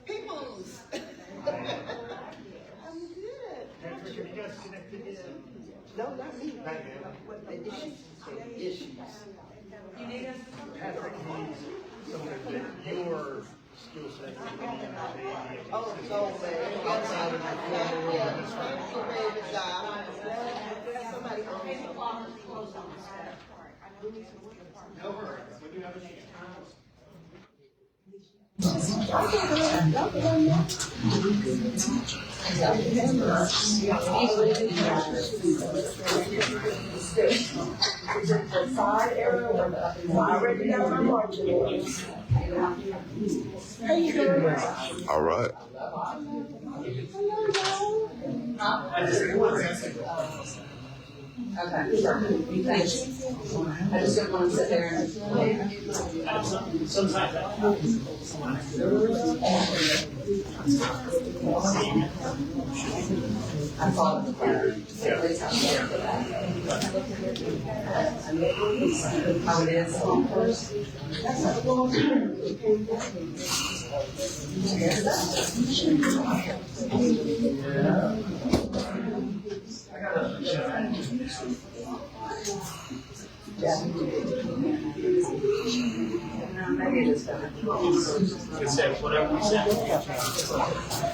Peoples. I'm good. You guys connected in? No, not me. The issues. You need us? Patrick needs something that your skill set can be. Oh, no, man. Outside of the family. Yeah, thank you, baby doll. Somebody else. No worries. When you have a chance. The side area or the already got my margin. All right. Okay, thanks. I just didn't want to sit there and. Sometimes that happens. I followed the plan. How it is. Maybe it is better. You say whatever you say.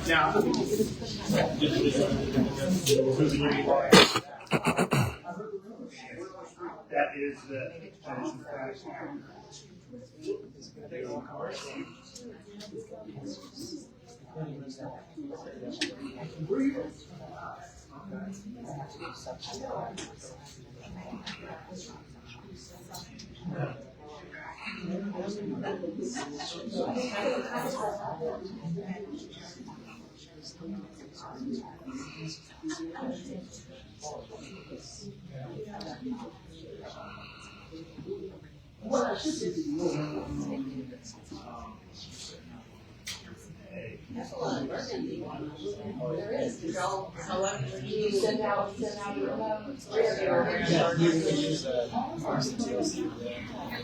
Now, that is the fact. That's a lot of work. There is. You send out your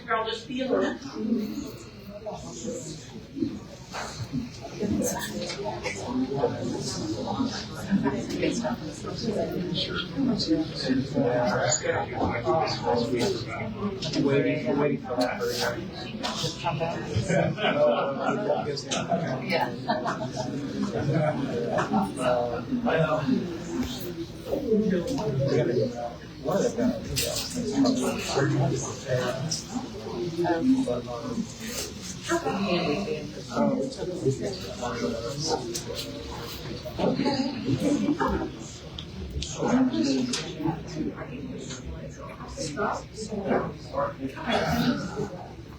girl just feeling it. Waiting for that. Yeah. I know.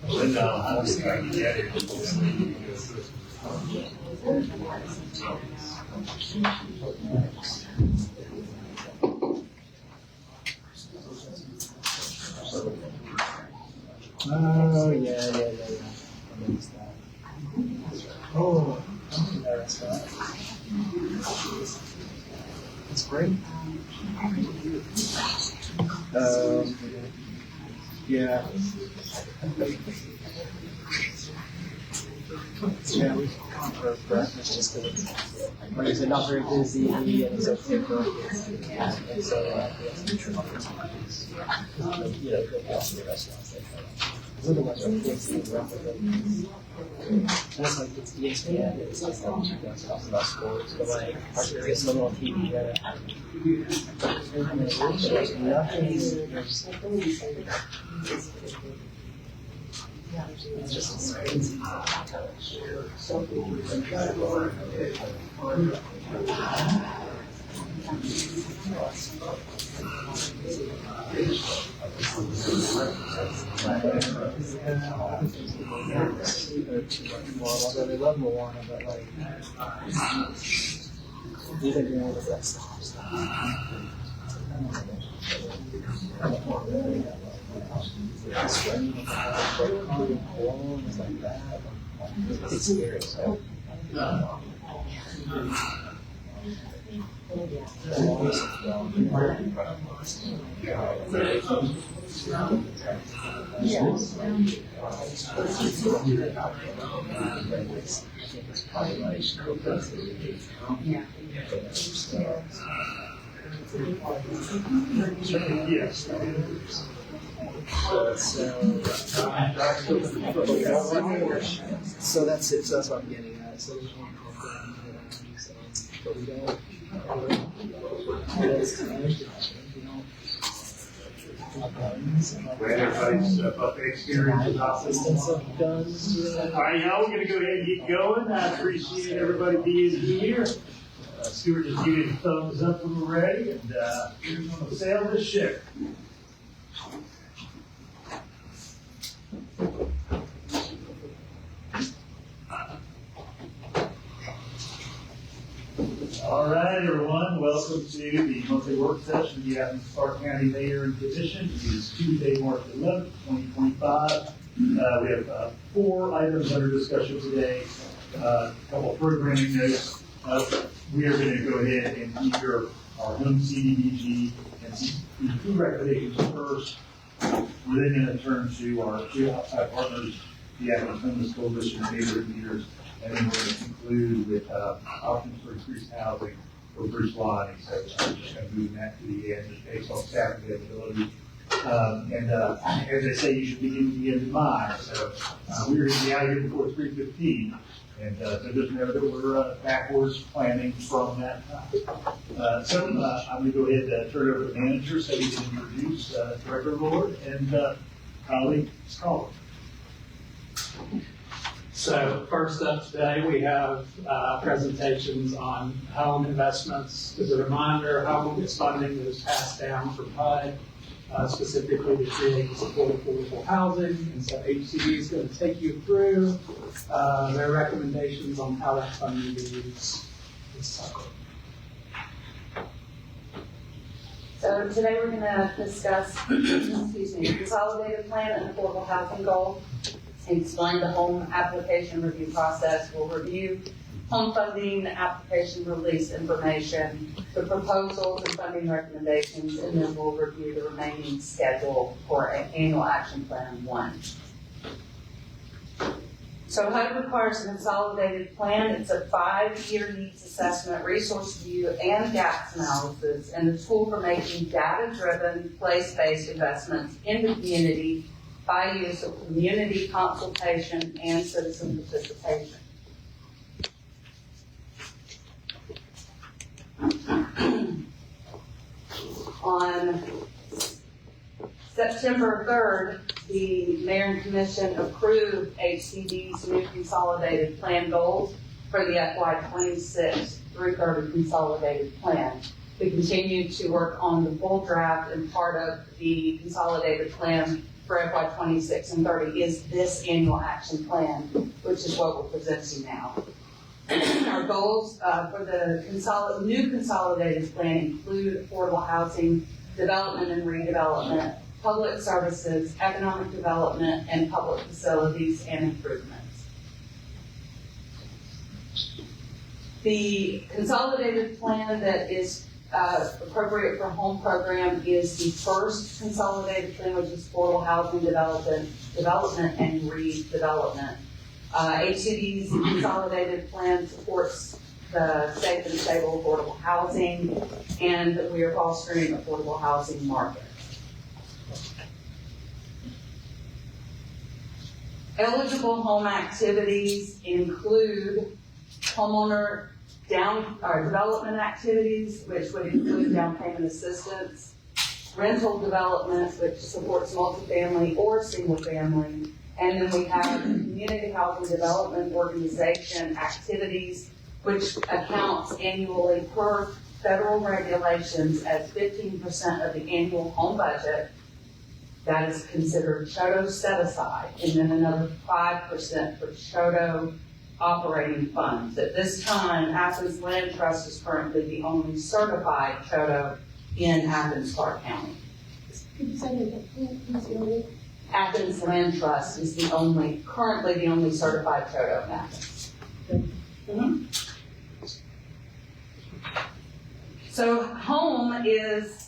But no, I don't think I can get it. Oh, yeah. Oh, that's that. That's great. Yeah. Yeah, we've gone for breakfast just because, like I said, not very busy, and it's okay for and so, you know, go to the restaurants. We're the ones that fix the replicas. That's like it's ESPN, it's like talking about sports, but like there's something on TV that there's nothing. It's just crazy. Too much more, although they love Moana, but like even doing all of that stuff. It's scary, so. Yes. So that's it. So that's what I'm getting at. So there's one program but we don't. When everybody's buffet experience is Existence of guns. all right, y'all, we're going to go ahead and get going. I appreciate everybody being here. Stuart, just give you a thumbs up when we're ready, and we're going to sail this ship. All right, everyone, welcome to the monthly work session of the Athens Park County Mayor and Commission. It is Tuesday, March 11th, 2025. We have 4 items under discussion today, a couple of programming notes. We are going to go ahead and hear our home CDBG and CDBG recommendations first. We're then going to turn to our 2 outside partners, the Athens Homeless Coalition and neighborhood leaders, and then we're going to conclude with options for increased housing for Bruce Lonnie. So I'm just going to move that to the end, just based on staff availability. As I say, you should begin with the end in mind. So we're going to be out here before 3:15. And so just know that we're backwards planning from that time. So I'm going to go ahead and turn it over to the manager so he can introduce Director Lord and colleague Scholar. So first up today, we have presentations on home investments. As a reminder, home is funding that is passed down from HUD, specifically to create and support affordable housing. And so HCD is going to take you through their recommendations on how that funding is used this cycle. So today we're going to discuss, excuse me, consolidated plan and affordable housing goal, explain the home application review process. We'll review home funding application release information, the proposals and funding recommendations, and then we'll review the remaining schedule for annual action plan 1. So HUD requires a consolidated plan. It's a 5-year needs assessment, resource view, and gaps analysis, and a tool for making data-driven, place-based investments in the community by use of community consultation and citizen participation. On September 3rd, the Mayor and Commission approved HCD's new consolidated plan goals for the FY26 through 30 consolidated plan. We continue to work on the full draft, and part of the consolidated plan for FY26 and 30 is this annual action plan, which is what we're presenting now. Our goals for the new consolidated plan include affordable housing, development and redevelopment, public services, economic development, and public facilities and improvements. The consolidated plan that is appropriate for home program is the first consolidated plan, which is affordable housing development and redevelopment. HCD's consolidated plan supports the safe and stable affordable housing, and we are fostering affordable housing market. Eligible home activities include homeowner development activities, which would include down payment assistance, rental development, which supports multifamily or single family, and then we have community housing development organization activities, which accounts annually per federal regulations as 15% of the annual home budget. That is considered CHODO set aside, and then another 5% for CHODO operating funds. At this time, Athens Land Trust is currently the only certified CHODO in Athens, Clark County. Could you say that again, please? Athens Land Trust is currently the only certified CHODO in Athens. Mhm. So home is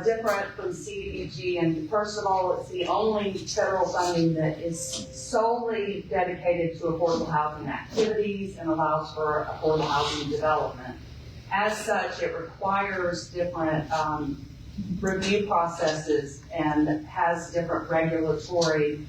different from CDBG, and first of all, it's the only federal funding that is solely dedicated to affordable housing activities and allows for affordable housing development. As such, it requires different review processes and has different regulatory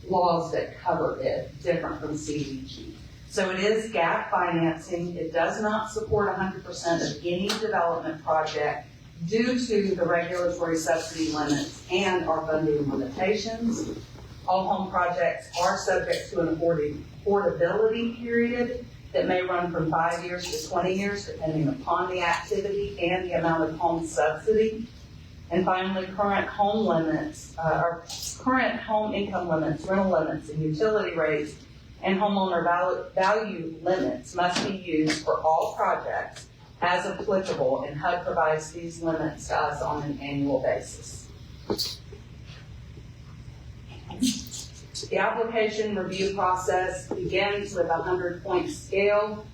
laws that cover it, different from CDBG. So it is gap financing. It does not support 100% of any development project due to the regulatory subsidy limits and our funding limitations. All home projects are subject to an affordability period that may run from 5 years to 20 years, depending upon the activity and the amount of home subsidy. And finally, current home limits, or current home income limits, rental limits, and utility rates, and homeowner value limits must be used for all projects as applicable, and HUD provides these limits to us on an annual basis. The application review process begins with a 100-point scale.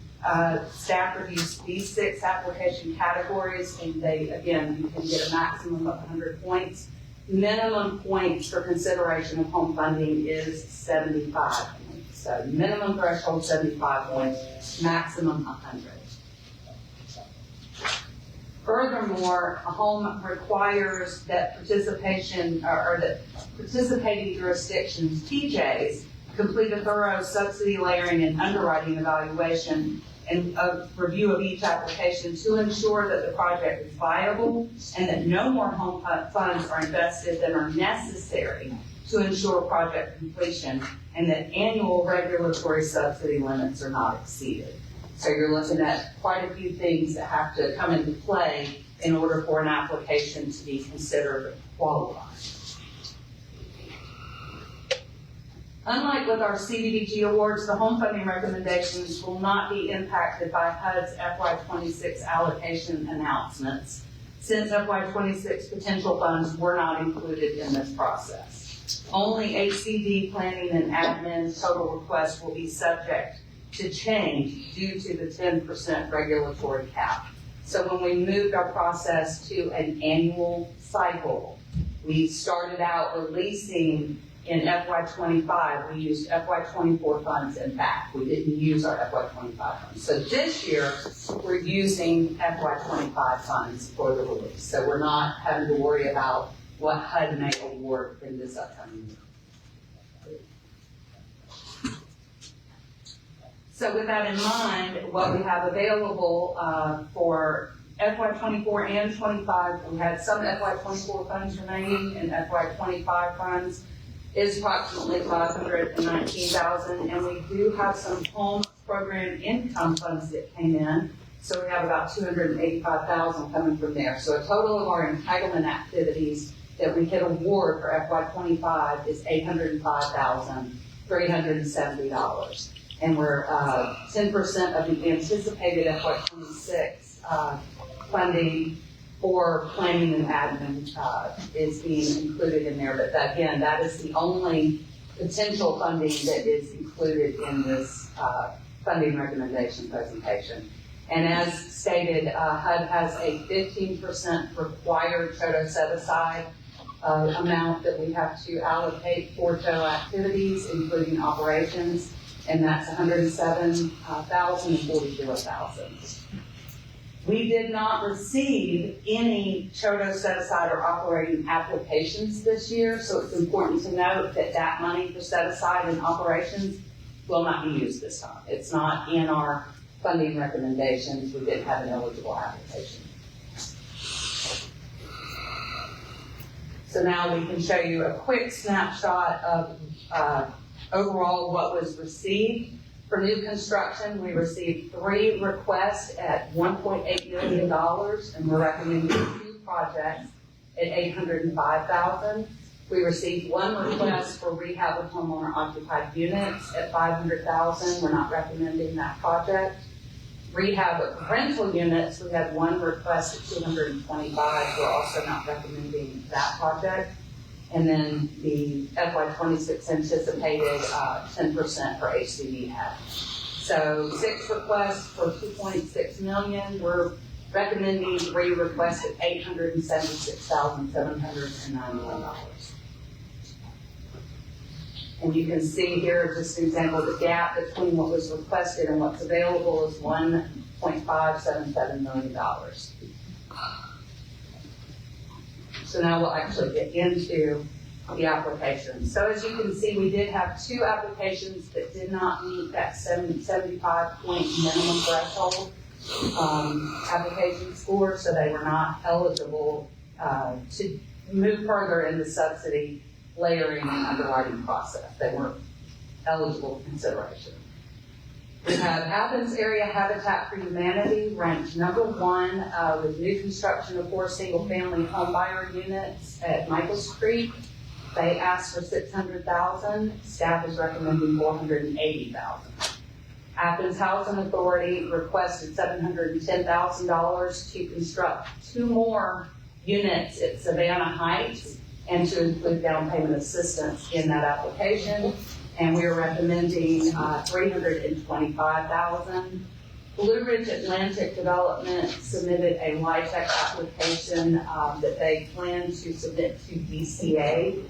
Staff reviews these 6 application categories, and again, you can get a maximum of 100 points. Minimum points for consideration of home funding is 75 points. So minimum threshold 75 points, maximum 100. Furthermore, a home requires that participation or that participating jurisdictions, PJs, complete a thorough subsidy layering and underwriting evaluation and a review of each application to ensure that the project is viable and that no more home funds are invested than are necessary to ensure project completion, and that annual regulatory subsidy limits are not exceeded. So you're looking at quite a few things that have to come into play in order for an application to be considered qualified. Unlike with our CDBG awards, the home funding recommendations will not be impacted by HUD's FY26 allocation announcements, since FY26 potential funds were not included in this process. Only HCD planning and admin total requests will be subject to change due to the 10% regulatory cap. So when we moved our process to an annual cycle, we started out releasing in FY25, we used FY24 funds and back. We didn't use our FY25 funds. So this year, we're using FY25 funds for the release. So we're not having to worry about what HUD may award in this upcoming year. So with that in mind, what we have available for FY24 and 25, we had some FY24 funds remaining, and FY25 funds is approximately $519,000, and we do have some home program income funds that came in, so we have about $285,000 coming from there. So a total of our entitlement activities that we could award for FY25 is $805,370. And we're 10% of the anticipated FY26 funding for planning and admin is being included in there. But again, that is the only potential funding that is included in this funding recommendation presentation. And as stated, HUD has a 15% required CHODO set-aside amount that we have to allocate for CHODO activities, including operations, and that's $107,000 and $44,000. We did not receive any CHOTO set aside or operating applications this year, so it's important to note that that money for set aside and operations will not be used this time. It's not in our funding recommendations. We didn't have an eligible application. So now we can show you a quick snapshot of overall what was received. For new construction, we received 3 requests at $1.8 million, and we're recommending 2 projects at $805,000. We received 1 request for rehab of homeowner occupied units at $500,000. We're not recommending that project. Rehab of rental units, we had 1 request at $225,000. We're also not recommending that project. And then the FY26 anticipated 10% for HCD act. So 6 requests for $2.6 million. We're recommending 3 requests at $876,791. And you can see here, just an example, the gap between what was requested and what's available is $1.577 million. So now we'll actually get into the application. So as you can see, we did have 2 applications that did not meet that 75-point minimum threshold application score, so they were not eligible to move further in the subsidy layering and underwriting process. They weren't eligible for consideration. We have Athens Area Habitat for Humanity ranked number 1 with new construction of 4 single-family home buyer units at Michaels Creek. They asked for $600,000. Staff is recommending $480,000. Athens Housing Authority requested $710,000 to construct 2 more units at Savannah Heights and to include down payment assistance in that application. And we are recommending $325,000. Blue Ridge Atlantic Development submitted a LIHTC application that they plan to submit to DCA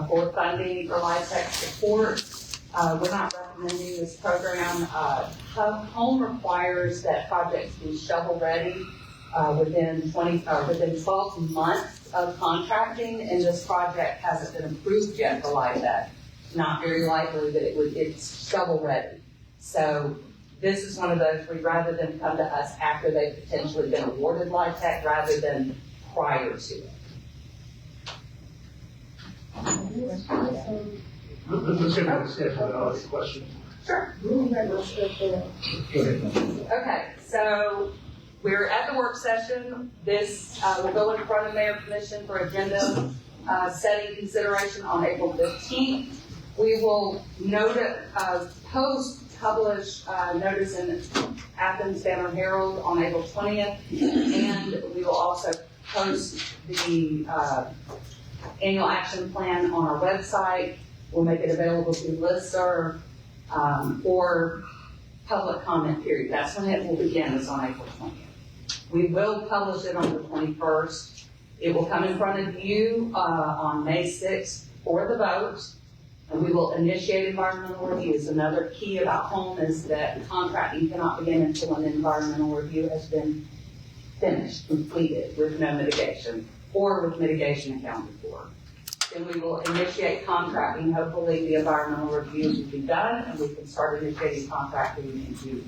for funding for LIHTC support. We're not recommending this program. Home requires that projects be shovel ready within 12 months of contracting, and this project hasn't been approved yet for LIHTC. Not very likely that it's shovel ready. So this is one of those we'd rather them come to us after they've potentially been awarded LIHTC rather than prior to it. Let's get to the schedule. I'll ask a question. Sure. Okay, so we're at the work session. This will go in front of Mayor Commission for agenda setting consideration on April 15th. We will publish notice in Athens Banner Herald on April 20th, and we will also post the annual action plan on our website. We'll make it available through listserv or public comment period. That's when it will begin, is on April 20th. We will publish it on the 21st. It will come in front of you on May 6th for the vote. And we will initiate environmental reviews. Another key about home is that contracting cannot begin until an environmental review has been finished, completed, with no mitigation, or with mitigation accounted for. Then we will initiate contracting. Hopefully the environmental reviews will be done, and we can start initiating contracting into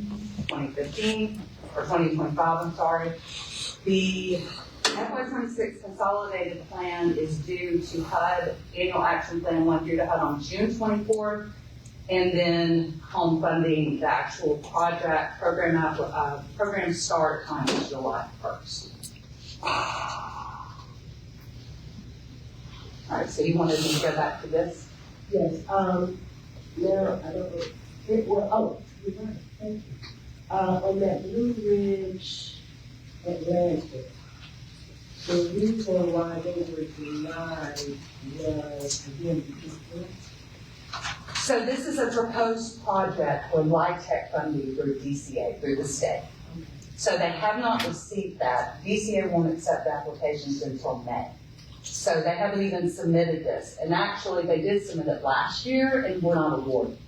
2015, or 2025, I'm sorry. The FY26 consolidated plan is due to HUD, annual action plan 1 due to HUD on June 24th, and then home funding, the actual project program start time is July 1st. All right, so you wanted me to go back to this? Yes, now, I don't know, you're right, thank you. On that Blue Ridge Atlantic, the reason why they were denied was, again, because So this is a proposed project for LIHTC funding through DCA, through the state. So they have not received that. DCA won't accept applications until May. So they haven't even submitted this. And actually, they did submit it last year and were not awarded.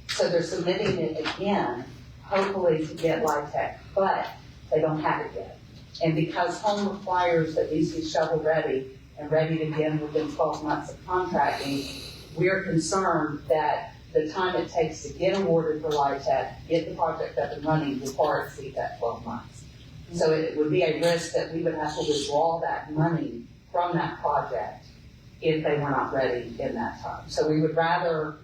So they're submitting it again, hopefully to get LIHTC. But They don't have it yet. And because home requires that these be shovel-ready and ready to begin within 12 months of contracting, we're concerned that the time it takes to get awarded for LIHTC, get the project up and running, will far exceed that 12 months. So it would be a risk that we would have to withdraw that money from that project if they were not ready in that time. So we would rather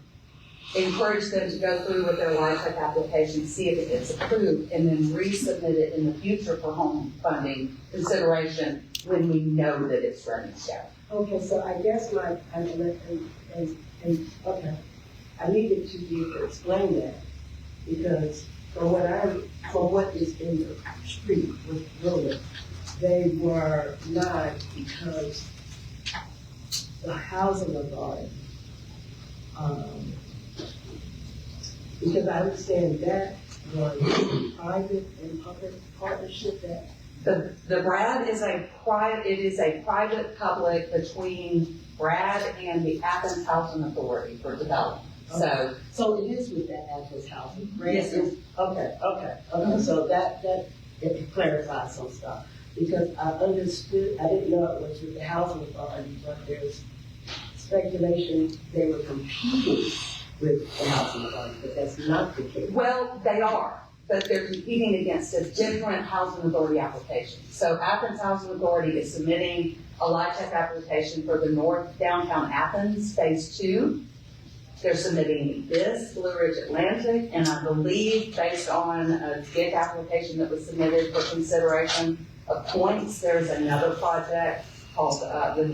encourage them to go through with their LIHTC application, see if it gets approved, and then resubmit it in the future for home funding consideration when we know that it's ready to go. Okay, so I guess okay, I needed to be able to explain that, because from what is in the street with the building, they were not, because the housing authority, because I understand that was private and public partnership that. The BRAD is a private public between BRAD and the Athens Housing Authority for development. So it is with that Athens Housing, right? Yes, it is. Okay, so that it clarifies some stuff, because I understood, I didn't know it was with the housing authority, but there's speculation they were competing with the housing authority, but that's not the case. Well, they are, but they're competing against a different housing authority application. So Athens Housing Authority is submitting a LIHTC application for the North Downtown Athens Phase 2. They're submitting this, Blue Ridge Atlantic, and I believe based on a GIC application that was submitted for consideration of points, there's another project called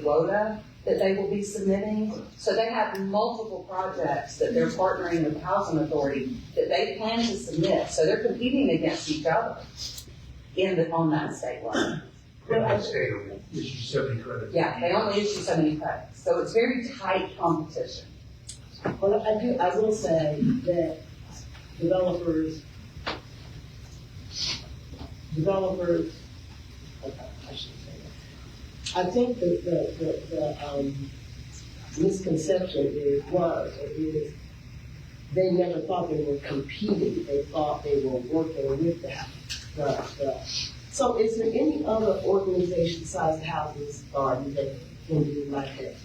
Woda that they will be submitting. So they have multiple projects that they're partnering with the Housing Authority that they plan to submit. So they're competing against each other on that state line. Issue so many credits. Yeah, they only issue so many credits. So it's very tight competition. Well, I will say that developers, okay, I shouldn't say that. I think that the misconception is they never thought they were competing. They thought they were working with So is there any other organization besides the Housing Authority that can do like that?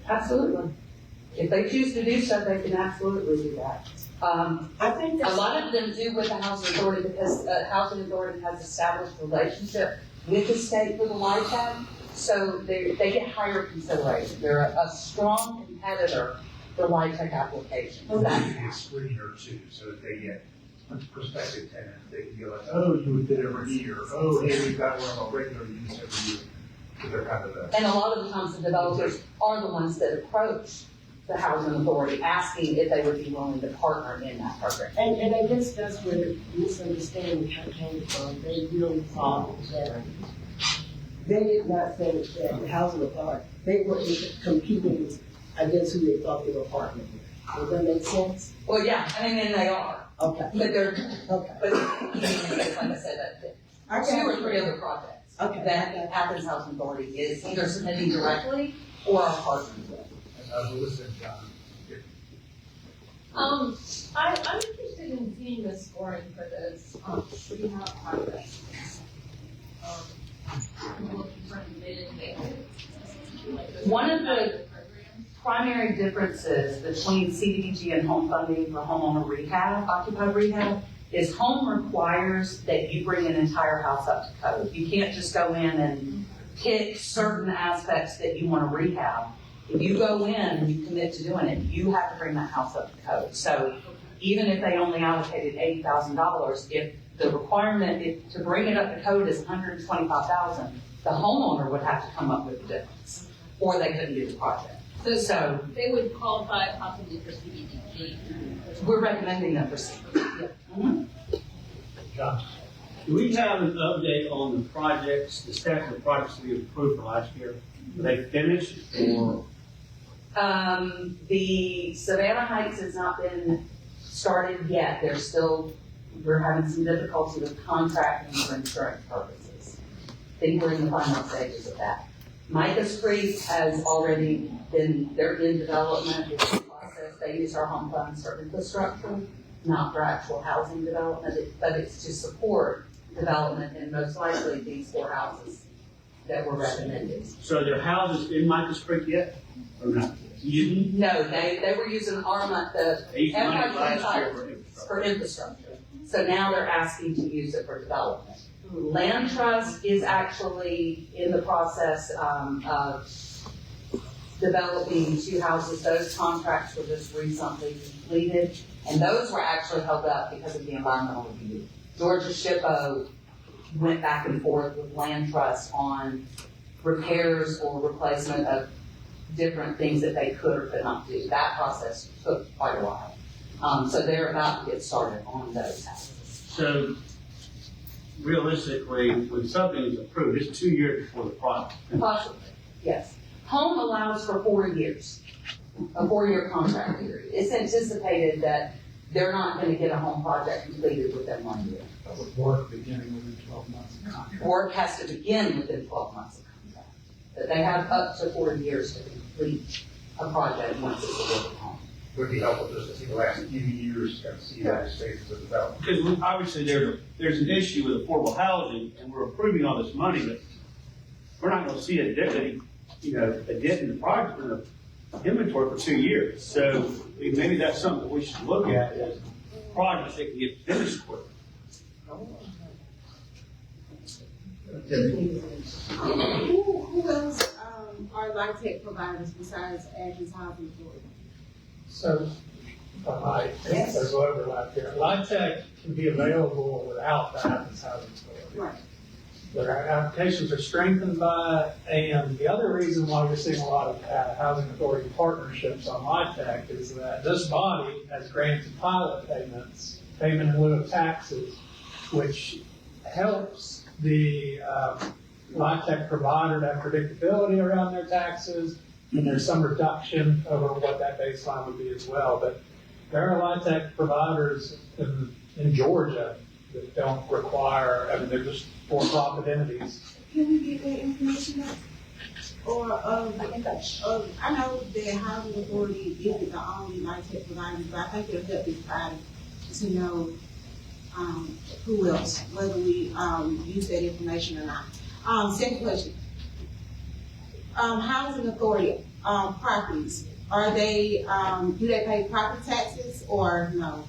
Absolutely. If they choose to do so, they can absolutely do that. I think A lot of them do with the Housing Authority because the Housing Authority has established a relationship with the state for the LIHTC, so they get higher consideration. They're a strong competitor for LIHTC applications. Well, that could be a screen or two, so that they get prospective tenants, they can go like, oh, you would fit over here, oh, hey, we've got one of our regular units every year. So they're kind of And a lot of the times the developers are the ones that approach the Housing Authority asking if they would be willing to partner in that program. And I guess that's where the misunderstanding came from. They really thought that they did not think that the Housing Authority, they were competing against who they thought they were partnering with. Does that make sense? Well, yeah, I mean, and they are. Okay. But they're, Okay. but like I said, two or three other projects that Athens Housing Authority is either submitting directly or are partnering with. listen, John. I'm interested in seeing the scoring for this, rehab project. One of the primary differences between CDBG and home funding for homeowner rehab, occupied rehab, is home requires that you bring an entire house up to code. You can't just go in and pick certain aspects that you want to rehab. If you go in and you commit to doing it, you have to bring that house up to code. So even if they only allocated $80,000, if the requirement to bring it up to code is $125,000, the homeowner would have to come up with the difference, or they couldn't do the project. So They would qualify possibly for CDBG. we're recommending them for CDBG. John. Do we have an update on the projects, the status of the projects we approved for last year? Are they finished or? The Savannah Heights has not been started yet. We're having some difficulty with contracting for insurance purposes. I think we're in the final stages of that. Micah's Creek has already they're in development, it's in process. They use our home funds for infrastructure, not for actual housing development, but it's to support development in most likely these 4 houses that were recommended. So there are houses in Michael's Creek yet, or not? You No, they were using ARMA, the used money last year FY25 for infrastructure. for infrastructure. So now they're asking to use it for development. Land Trust is actually in the process of developing 2 houses. Those contracts were just recently completed, and those were actually held up because of the environmental review. Georgia SHPO went back and forth with Land Trust on repairs or replacement of different things that they could or could not do. That process took quite a while. So they're about to get started on those houses. So realistically, when something is approved, it's 2 years before the project. Possibly, yes. Home allows for 4 years, a 4-year contract period. It's anticipated that they're not going to get a home project completed within 1 year. With work beginning within 12 months of contract. Work has to begin within 12 months of contract. But they have up to 4 years to complete a project once it's delivered home. Would be helpful just to see the last few years, kind of see that stages of development. Because obviously there's an issue with affordable housing, and we're approving all this money, but we're not gonna see a dip in the project, in the inventory for 2 years. So maybe that's something we should look at, is projects that can get finished quick. Who else are light tech providers besides Athens Housing Authority? So, there's overlap here. LIHTC can be available without the Athens Housing Authority. Right. But our applications are strengthened by, and the other reason why we're seeing a lot of housing authority partnerships on LIHTC is that this body has granted pilot payments, payment in lieu of taxes, which helps the LIHTC provider to have predictability around their taxes, and there's some reduction over what that baseline would be as well. But there are LIHTC providers in Georgia that don't require, I mean, they're just for-profit entities. Can we get that information up? Or, I know that Housing Authority isn't the only light tech provider, but I think it'll help the provider to know, who else, whether we, use that information or not. Second question. Housing Authority, properties, are they, do they pay property taxes or no?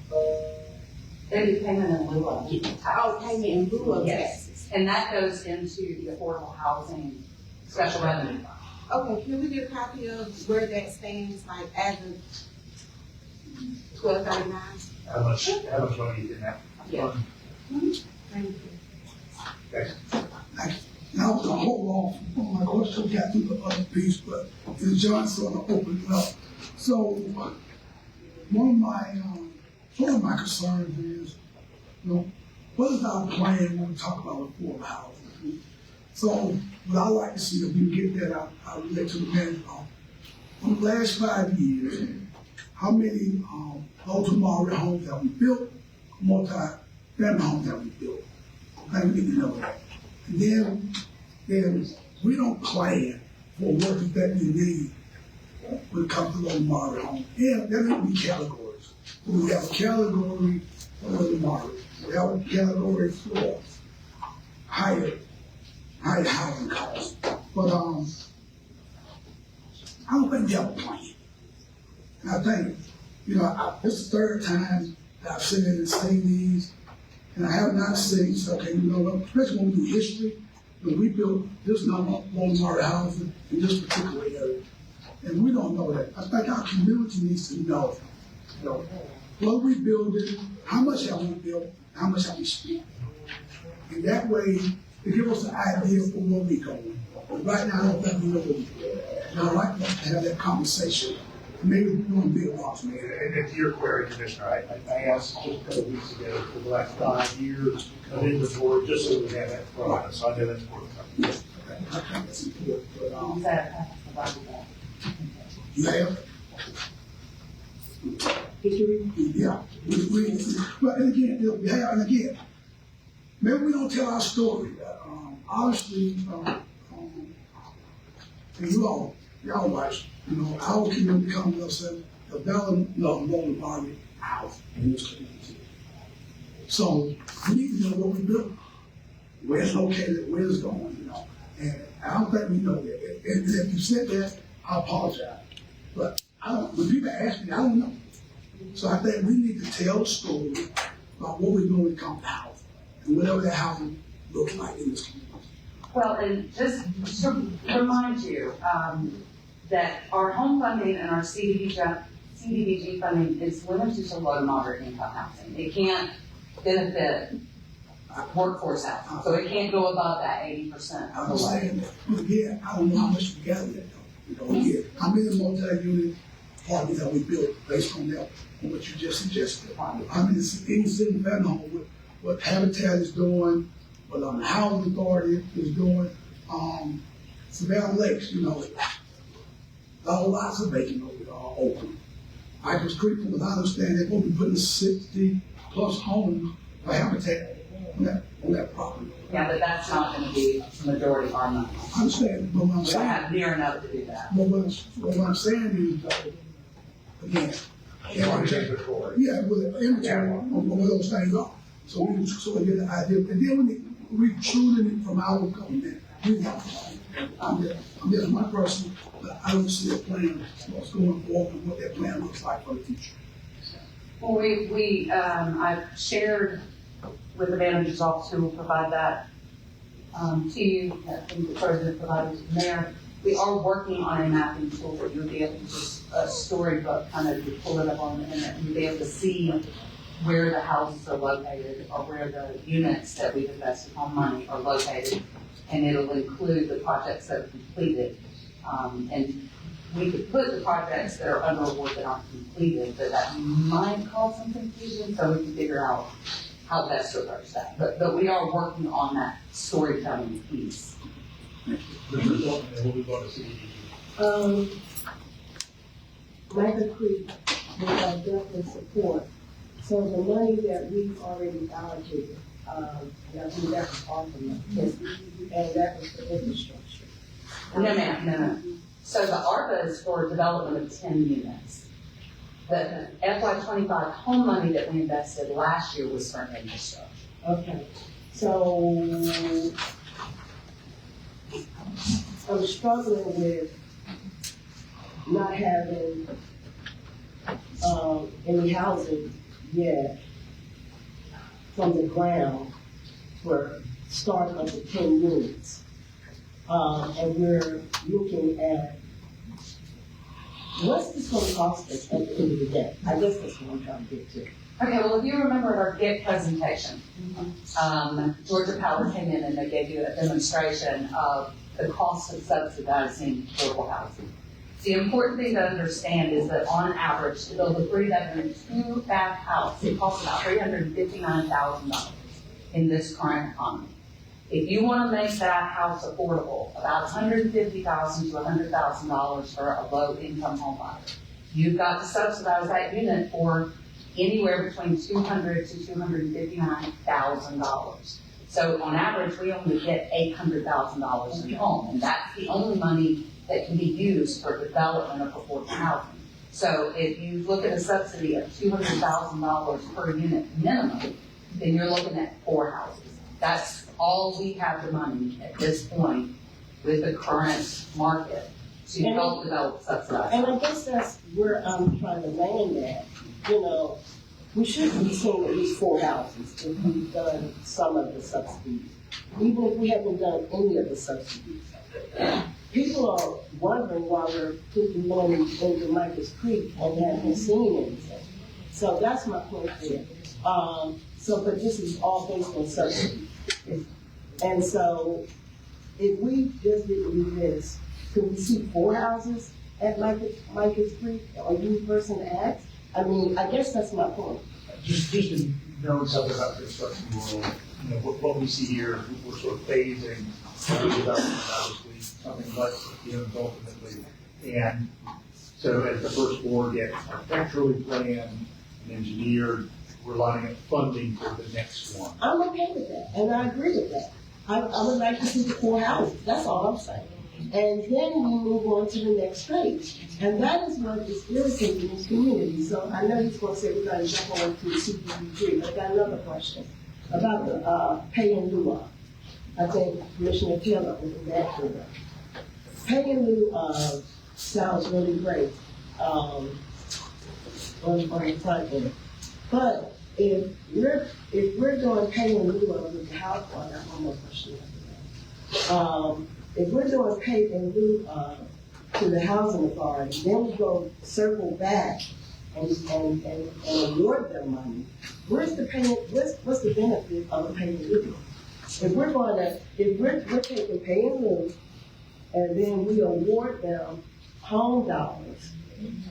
They do payment in lieu of taxes. Oh, payment in lieu of Yes. taxes. And that goes into the affordable housing special revenue. Okay, can we get a copy of where that stands, like as of 12/39? How much money is in that? Yeah. Thank you. Okay. And I was gonna hold off on my question, got through the other piece, but then John sort of opened it up. So one of my concerns is, what is our plan when we talk about affordable housing? So what I like to see, if we get that, I'll relate to the manager. In the last 5 years, how many low-to-moderate homes have we built, multi-family homes have we built? I think we need to know that. And then we don't plan for workers that we need when it comes to low moderate homes. Yeah, there may be categories. We have a category for low moderate. We have a category for higher housing costs. But I don't think we have a plan. And I think, this is the third time that I've seen it and seen these. And I have not seen, especially when we do history, we built this number of low-moderate housing in this particular area. And we don't know that. I think our community needs to know, what we building, how much have we built, how much have we spent. And that way, it gives us an idea for where we're going. But right now, I don't think we know where we're going. And I'd like to have that conversation. Maybe we want to be a boss man. And to your query, Commissioner, I asked just a couple of weeks ago for the last 5 years of inventory, just so we have that from us. So I know that's important. I think that's important. But, you have? Yeah. But again, maybe we don't tell our story. Obviously, and y'all watch, our community comes to us and develop low-moderate housing in this community. So we need to know what we built. where it's located, where it's going, you know. And I don't think we know that. And if you said that, I apologize. But when people ask me, I don't know. So I think we need to tell the story about what we're doing when it comes to housing and whatever that housing looks like in this community. Well, and just to remind you, that our home funding and our CDBG funding is limited to low to moderate income housing. It can't benefit workforce housing, so it can't go above that 80%. I understand that. But again, I don't know how much we gather that though. You know, again, how many multi-unit apartments have we built based on that, on what you just suggested? I mean, any single family home, what Habitat is doing, what the Housing Authority is doing, Savannah Lakes, you know, a whole lots of vacant open. Michael's Creek, from what I understand, they're going to be putting 60+ homes for Habitat on that property. Yeah, but that's not going to be the majority of our money. I understand, but what I'm We don't saying, have near enough to do that. but what I'm saying is, again, yeah, with an inventory on where those things are. So we get the idea, and then when we tuning it from our government, we have to. I'm just my person, but I don't see a plan what's going forward and what that plan looks like for the future. Well, I've shared with the manager's office who will provide that to you. I think the president provided to the mayor. We are working on a mapping tool that you'll be able to just a storybook kind of, you pull it up on the internet and you'll be able to see where the houses are located or where the units that we've invested on money are located. And it'll include the projects that are completed. And we could put the projects that are under award that aren't completed, but that might cause some confusion, so we can figure out how best to approach that. But we are working on that storytelling piece. Michael Creek, we have definitely support. So the money that we've already allocated, and I think that was awesome, and that was for infrastructure. No, ma'am, no. So the ARPA is for development of 10 units. The FY25 home money that we invested last year was for infrastructure. Okay, so I'm struggling with not having any housing yet from the ground for starting up with 10 units. And we're looking at what's this going to cost us at the end of the day? I guess that's what I'm trying to get to. Okay, well, if you remember our GIT presentation, Georgia Power came in and they gave you a demonstration of the cost of subsidizing affordable housing. The important thing to understand is that on average, to build a 3-bedroom, 2-bath house, it costs about $359,000 in this current economy. If you want to make that house affordable, about $150,000 to $100,000 for a low-income home buyer, you've got to subsidize that unit for anywhere between $200,000 to $259,000. So on average, we only get $800,000 in a home, and that's the only money that can be used for development of affordable housing. So if you look at a subsidy of $200,000 per unit minimum, then you're looking at 4 houses. That's all we have the money at this point with the current market to help develop subsidized. And I guess that's where I'm trying to land at. You know, we should be seeing at least 4 houses if we've done some of the subsidies, even if we haven't done any of the subsidies. People are wondering why we're putting money into Michael's Creek and haven't seen anything. So that's my point there. But this is all based on subsidies. And so if we just didn't do this, could we see 4 houses at Michael's Creek? Are you the person to ask? I mean, I guess that's my point. Just to know something about the construction world, you know, what we see here, we're sort of phasing development, obviously, something like, you know, ultimately. And so as the first floor gets architecturally planned and engineered, we're lining up funding for the next one. I'm okay with that, and I agree with that. I would like to see the 4 houses, that's all I'm saying. And then we move on to the next phase. And that is what is irritating this community. So I know he's going to say we're going to jump on to CDBG, but I got another question about the pay in lieu of. I think Commissioner Taylor opened that door. Pay in lieu of sounds really great, on the front end. But if we're doing pay in lieu of with the house, well, I got one more question after that. If we're doing pay in lieu of to the housing authority, then we go circle back and award them money. Where's the payment, what's the benefit of a pay in lieu? If we're taking pay in lieu, and then we award them home dollars,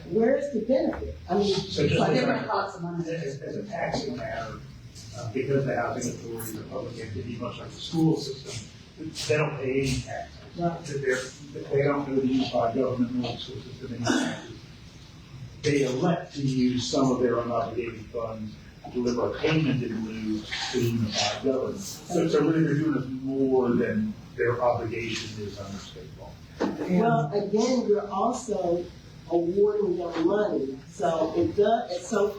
where's the benefit? I mean, So It's just like as different a, pots of money. as a taxing matter, because the housing authority is a public entity, much like the school system, they don't pay any taxes. Right. They don't go to unified government nor the school system any taxes. They elect to use some of their unobligated funds to deliver a payment in lieu to unified government. So really they're doing it more than their obligation is under state law. Well, again, you're also awarding them money, so it does, so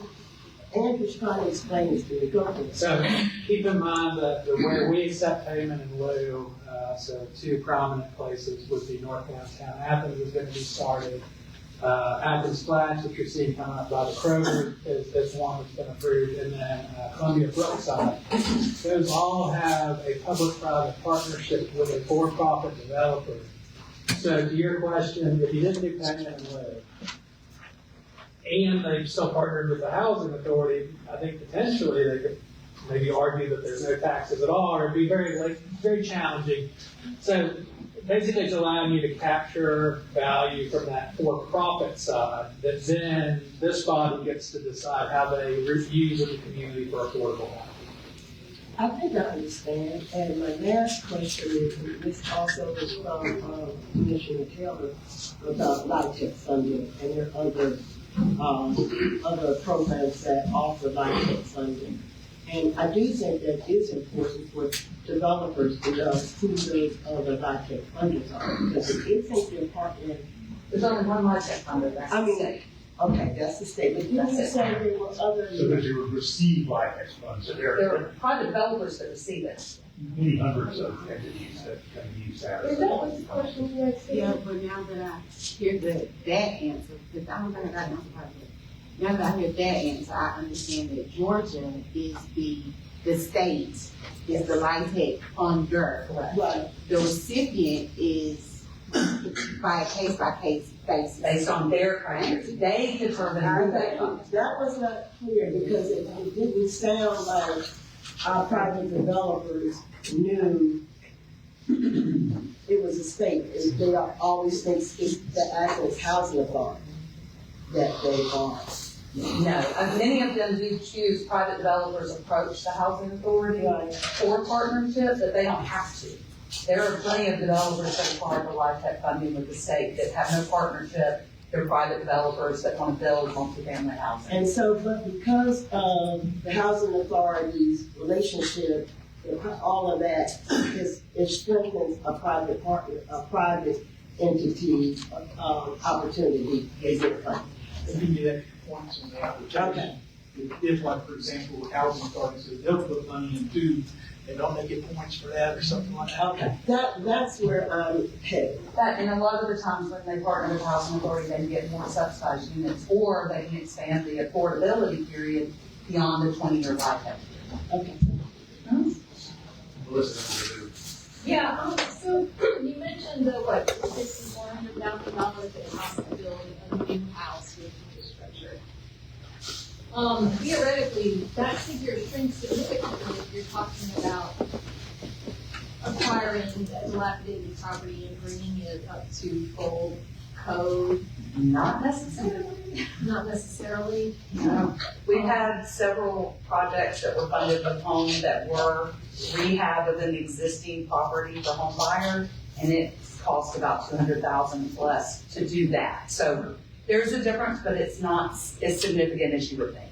Andrew's trying to explain this to me, go ahead. So keep in mind that the way we accept payment in lieu, so two prominent places would be North Downtown Athens is going to be started. Athens Flats, which you're seeing coming up by the Kroger, is one that's been approved, and then Columbia Brookside. Those all have a public-private partnership with a for-profit developer. So to your question, if you didn't do payment in lieu, and they still partnered with the housing authority, I think potentially they could maybe argue that there's no taxes at all, or it'd be very challenging. So basically it's allowing you to capture value from that for-profit side, that then this body gets to decide how they use in the community for affordable housing. I think I understand, and my last question is, this also is from Commissioner Taylor about LIHTC funding, and there are other programs that offer LIHTC funding. And I do think that is important for developers to know who those other LIHTC funders are, because if you think they're partnering, There's only one LIHTC funder, that's I the mean, state. okay, that's the state, but you That's it. say there were other. So that you would receive LIHTC funds, so there There are are private developers that receive it. many hundreds of entities that can use that. Is that what the question you asked? Yeah, but now that I hear that answer, because I don't think I got an answer part of it. Now that I hear that answer, I understand that Georgia is the state, is the LIHTC funder. Correct. Right. The recipient is by a case-by-case basis. Based on their criteria, they determine who they fund. That was not clear because it didn't sound like our private developers knew it was a state. They always think it's the Athens Housing Authority that they are. No, many of them do choose private developers approach the housing authority Right. for partnership, but they don't have to. There are plenty of developers that apply for LIHTC funding with the state that have no partnership. They're private developers that want to build multifamily housing. And so, but because of the housing authority's relationship, all of that, it strengthens a private partner, a private entity, opportunity to get funding. They give you that points on the application. If like, for example, the housing authority says they'll put money into, and don't they get points for that or something like that? Okay, that's where I'm headed. That, and a lot of the times when they partner with the housing authority, they can get more subsidized units, or they can expand the affordability period beyond the 20-year LIHTC. Okay. Melissa, Yeah, so you mentioned the, what, $6,400,000 that it costs to build a new house with infrastructure. Theoretically, that figure shrinks significantly if you're talking about acquiring a dilapidated property and bringing it up to full code. Not necessarily. Not necessarily. We had several projects that were funded with homes that were rehab of an existing property for home buyers, and it cost about $200,000 plus to do that. So there's a difference, but it's not as significant as you would think.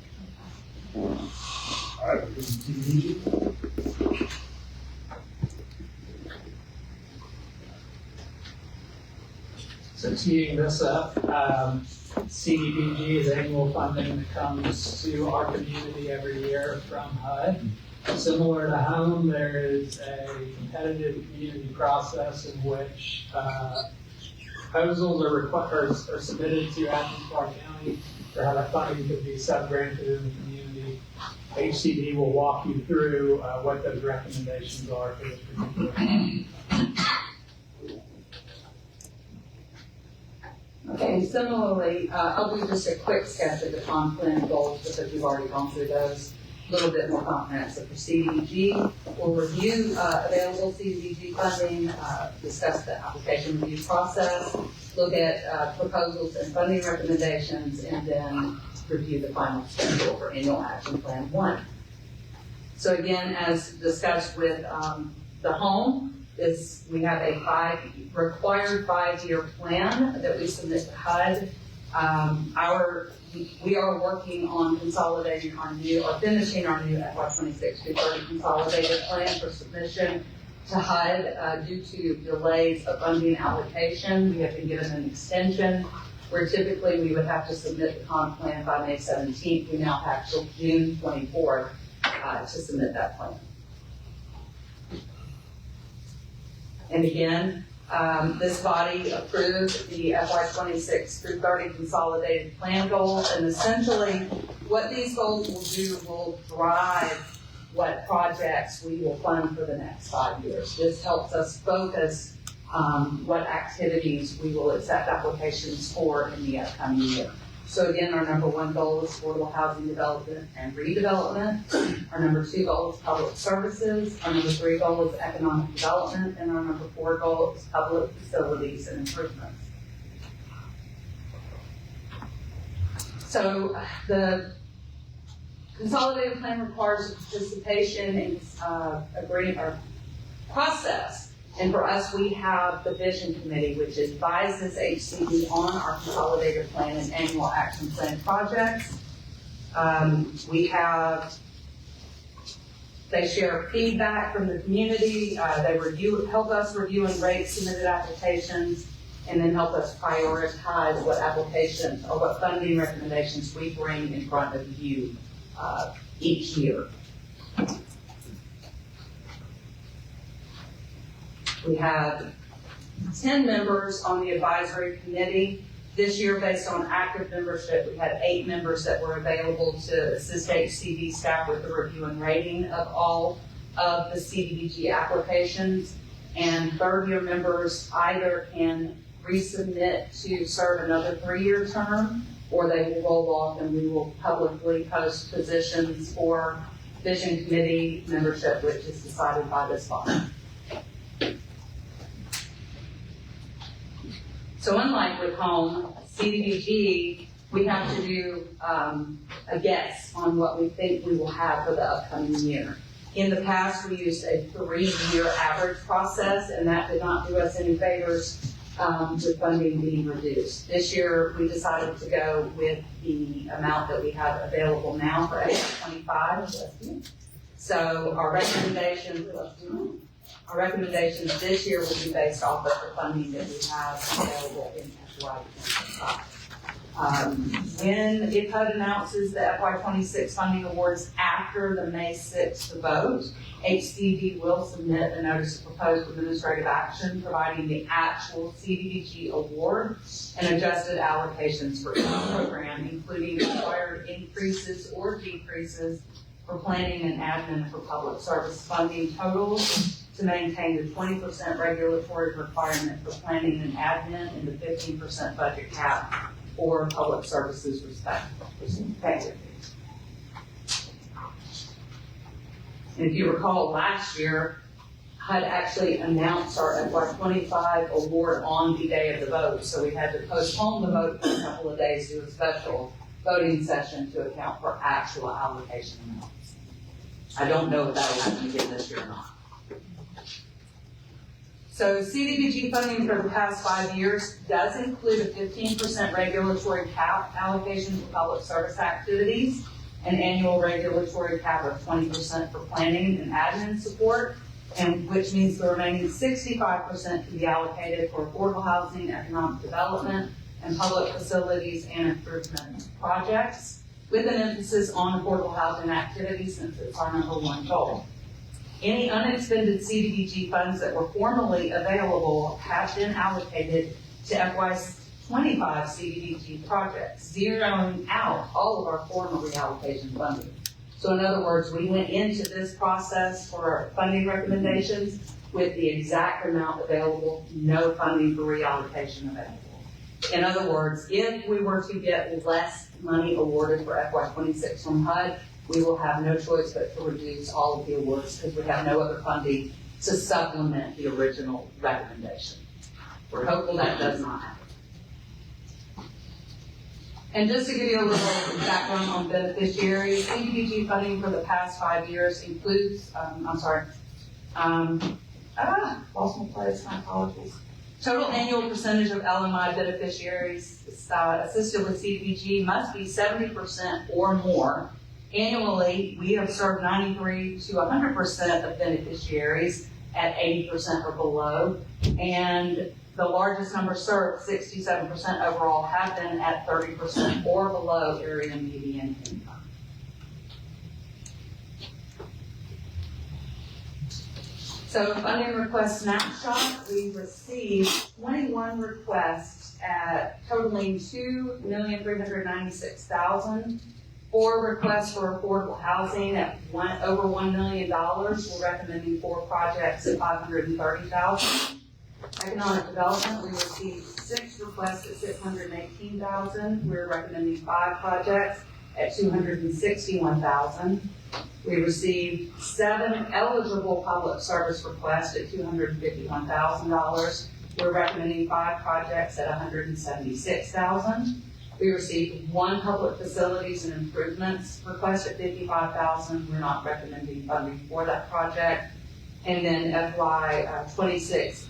all right, we can continue. So teeing this up, CDBG is annual funding that comes to our community every year from HUD. Similar to home, there is a competitive community process in which proposals are submitted to Athens Clark County for how that funding could be subgranted in the community. HCD will walk you through what those recommendations are for this particular fund. Okay, similarly, I'll do just a quick sketch of the comp plan goals because we've already gone through those. A little bit more comprehensive for CDBG. We'll review available CDBG funding, discuss the application review process, look at proposals and funding recommendations, and then review the final schedule for annual action plan 1. So again, as discussed with the home, we have a required 5-year plan that we submit to HUD. We are working on consolidating finishing our new FY26 230 consolidated plan for submission to HUD due to delays of funding allocation. We have been given an extension where typically we would have to submit the comp plan by May 17th. We now have till June 24th to submit that plan. And again, this body approved the FY26 through 30 consolidated plan goals, and essentially what these goals will do will drive what projects we will fund for the next 5 years. This helps us focus what activities we will accept applications for in the upcoming year. So again, our number 1 goal is affordable housing development and redevelopment. Our number 2 goal is public services. Our number 3 goal is economic development. And our number 4 goal is public facilities and improvements. So the consolidated plan requires participation in agreement or process. And for us, we have the vision committee, which advises HCD on our consolidated plan and annual action plan projects. They share feedback from the community. They help us review and rate submitted applications, and then help us prioritize what applications or what funding recommendations we bring in front of you each year. We have 10 members on the advisory committee. This year, based on active membership, we had 8 members that were available to assist HCD staff with the review and rating of all of the CDBG applications. And third-year members either can resubmit to serve another 3-year term, or they will roll off and we will publicly post positions for vision committee membership, which is decided by this body. So unlike with home, CDBG, we have to do a guess on what we think we will have for the upcoming year. In the past, we used a 3-year average process, and that did not do us any favors with funding being reduced. This year, we decided to go with the amount that we have available now for FY25. So our recommendations this year will be based off of the funding that we have available in FY25. If HUD announces the FY26 funding awards after the May 6th vote, HCD will submit a notice of proposed administrative action providing the actual CDBG award and adjusted allocations for each program, including required increases or decreases for planning and admin for public service funding totals to maintain the 20% regulatory requirement for planning and admin and the 15% budget cap for public services respectively. And if you recall last year, HUD actually announced our FY25 award on the day of the vote, so we had to postpone the vote for a couple of days to do a special voting session to account for actual allocation amounts. I don't know if that will happen again this year or not. So CDBG funding for the past 5 years does include a 15% regulatory cap allocation for public service activities, an annual regulatory cap of 20% for planning and admin support, and which means the remaining 65% can be allocated for affordable housing, economic development, and public facilities and improvement projects. with an emphasis on affordable housing activities since it's our #1 goal. Any unexpended CDBG funds that were formerly available have been allocated to FY25 CDBG projects, zeroing out all of our former reallocation funding. So in other words, we went into this process for our funding recommendations with the exact amount available, no funding for reallocation available. In other words, if we were to get less money awarded for FY26 from HUD, we will have no choice but to reduce all of the awards because we have no other funding to supplement the original recommendation. We're hopeful that does not happen. And just to give you a little background on beneficiaries, CDBG funding for the past 5 years includes, lost my place, my apologies. Total annual percentage of LMI beneficiaries assisted with CDBG must be 70% or more. Annually, we have served 93 to 100% of beneficiaries at 80% or below, and the largest number served, 67% overall, have been at 30% or below area median income. So funding request snapshot, we received 21 requests at totaling $2,396,000. 4 requests for affordable housing at over $1 million. We're recommending 4 projects at $530,000. Economic development, we received 6 requests at $618,000. We're recommending 5 projects at $261,000. We received 7 eligible public service requests at $251,000. We're recommending 5 projects at $176,000. We received 1 public facilities and improvements request at $55,000. We're not recommending funding for that project. And then FY26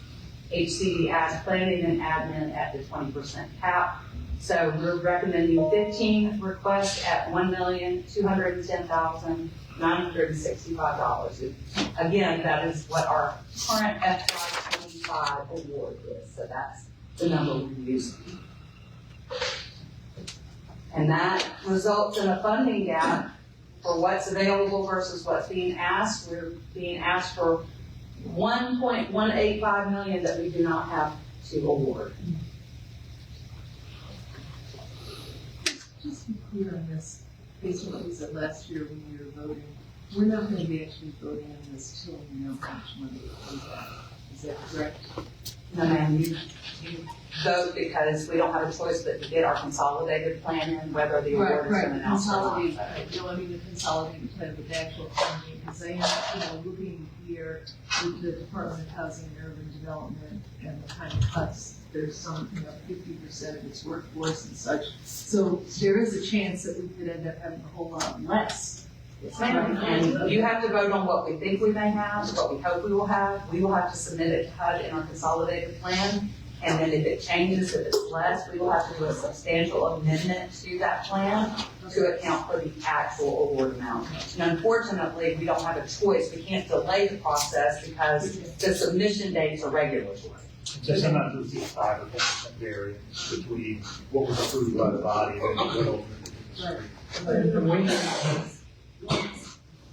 HCD as planning and admin at the 20% cap. So we're recommending 15 requests at $1,210,965. Again, that is what our current FY25 award is. So that's the number we're using. And that results in a funding gap for what's available versus what's being asked. We're being asked for $1.185 million that we do not have to award. Just to be clear on this, based on what we said last year when we were voting, we're not going to be actually voting on this till we know how much money comes out. Is that correct? No, ma'am, you vote because we don't have a choice but to get our consolidated plan in, whether the award is been announced or not. No, I mean the consolidated plan with the actual funding, because I am, looking here with the Department of Housing and Urban Development and the kind of cuts, there's some, 50% of its workforce and such. So there is a chance that we could end up having a whole lot less. Yes, ma'am. And you have to vote on what we think we may have, what we hope we will have. We will have to submit it to HUD in our consolidated plan. And then if it changes, if it's less, we will have to do a substantial amendment to that plan to account for the actual award amount. And unfortunately, we don't have a choice. We can't delay the process because the submission dates are regulatory. So sometimes we'll see 5 or 10% variance between what was approved by the body and what ultimately.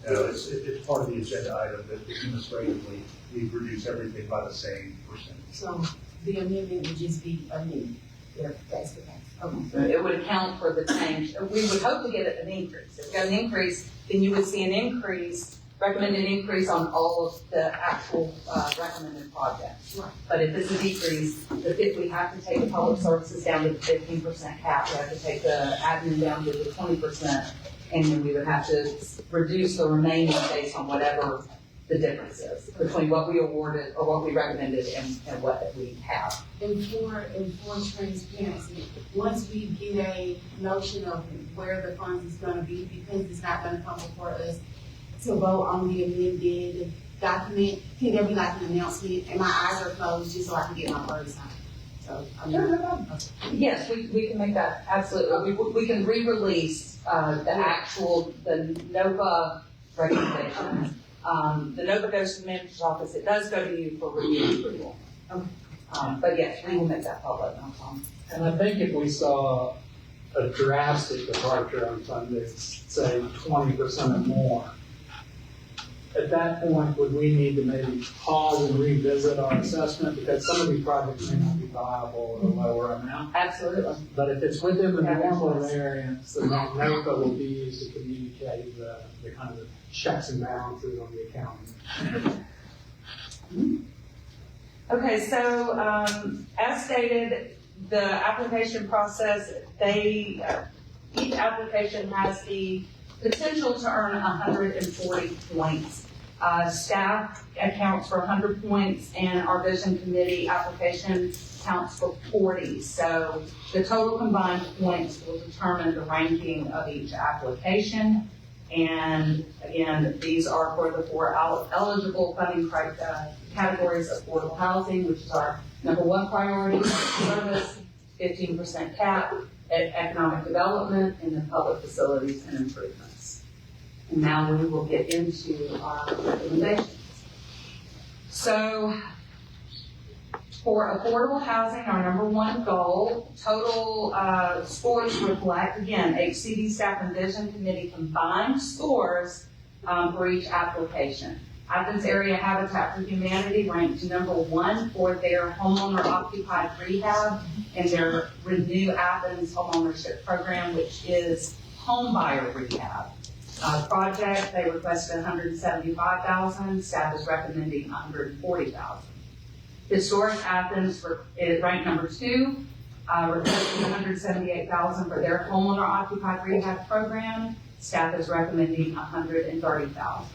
It's part of the agenda item that administratively we reduce everything by the same percentage. So the amendment would just be amended, if that's the case. Okay. It would account for the change. We would hope to get an increase. If we got an increase, then you would see an increase, recommended increase on all of the actual recommended projects. Right. But if it's a decrease, if we have to take the public services down to the 15% cap, we have to take the admin down to the 20%, and then we would have to reduce the remaining based on whatever the difference is between what we awarded or what we recommended and what we have. And for transparency, once we get a notion of where the funds is gonna be, because it's not gonna come before us to vote on the amended document, can there be like an announcement? And my eyes are closed just so I can get my words out. So, Yes, we can make that, absolutely. We can re-release the NOVA recommendation. The NOVA goes to the manager's office. It does go to you for review and approval. But yes, we will make that public, no problem. And I think if we saw a drastic departure on funding, say 20% or more, at that point, would we need to maybe pause and revisit our assessment? Because some of these projects may not be viable at a lower amount. Absolutely. But if it's within the Yeah, normal that's- variance, then that NOPA will be used to communicate the kind of checks and balances on the accounting. Okay, so, as stated, the application process, each application has the potential to earn 140 points. Staff accounts for 100 points, and our vision committee application counts for 40. So the total combined points will determine the ranking of each application. And again, these are for the 4 eligible funding categories: affordable housing, which is our #1 priority, service, 15% cap, economic development, and then public facilities and improvements. And now we will get into our recommendations. So for affordable housing, our #1 goal, total scores reflect, again, HCD staff and vision committee combined scores for each application. Athens Area Habitat for Humanity ranked #1 for their homeowner occupied rehab and their Renew Athens homeownership program, which is home buyer rehab. Project, they requested $175,000, staff is recommending $140,000. Historic Athens is ranked #2, requesting $178,000 for their homeowner occupied rehab program, staff is recommending $130,000.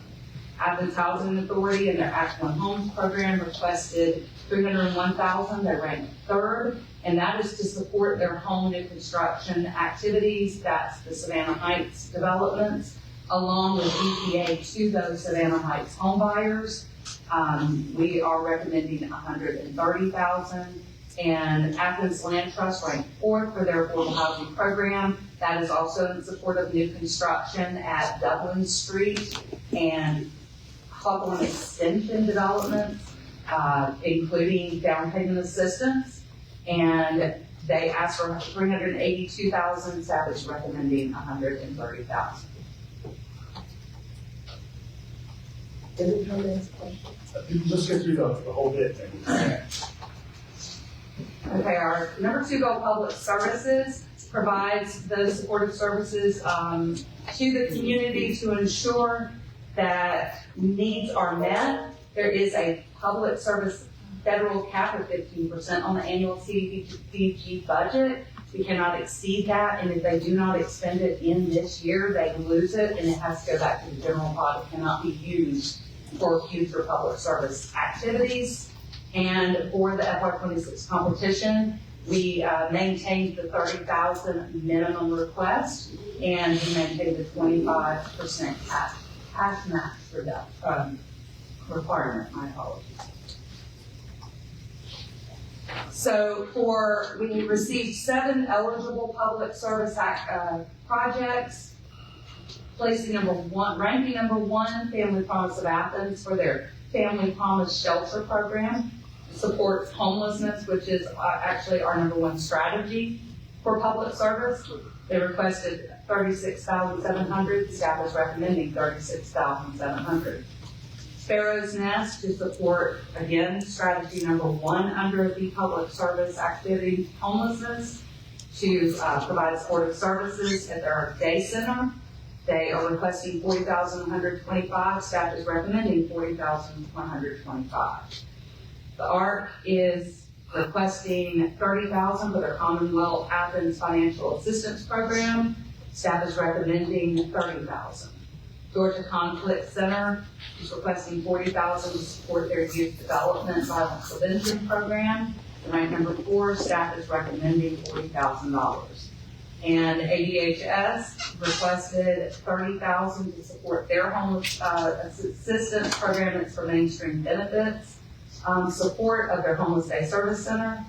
Athens Housing Authority and their Act One Homes program requested $301,000, they ranked 3rd, and that is to support their home new construction activities, that's the Savannah Heights developments, along with EPA to those Savannah Heights home buyers. We are recommending $130,000, and Athens Land Trust ranked 4th for their affordable housing program. That is also in support of new construction at Dublin Street and Hawthorne Extension developments, including down payment assistance. And they asked for $382,000, staff is recommending $130,000. Let's get through the whole bit then. Okay, our #2 goal, public services, provides the supportive services to the community to ensure that needs are met. There is a public service federal cap of 15% on the annual CDBG budget. We cannot exceed that, and if they do not expend it in this year, they lose it, and it has to go back to the general fund. It cannot be used for future public service activities. And for the FY26 competition, we maintained the $30,000 minimum request, and we maintained the 25% cash match requirement, my apologies. So we received 7 eligible public service projects, placing ranking #1, Family Promise of Athens for their Family Promise Shelter Program. Supports homelessness, which is actually our #1 strategy for public service. They requested $36,700, staff is recommending $36,700. Sparrow's Nest to support, again, strategy #1 under the public service activity homelessness, to provide supportive services at their day center. They are requesting $40,125, staff is recommending $40,125. The ARC is requesting $30,000 for their Commonwealth Athens Financial Assistance Program, staff is recommending $30,000. Georgia Conflict Center is requesting $40,000 to support their youth development violence prevention program. Rank #4, staff is recommending $40,000. And ADHS requested $30,000 to support their homeless assistance program. It's for mainstream benefits, support of their homeless day service center.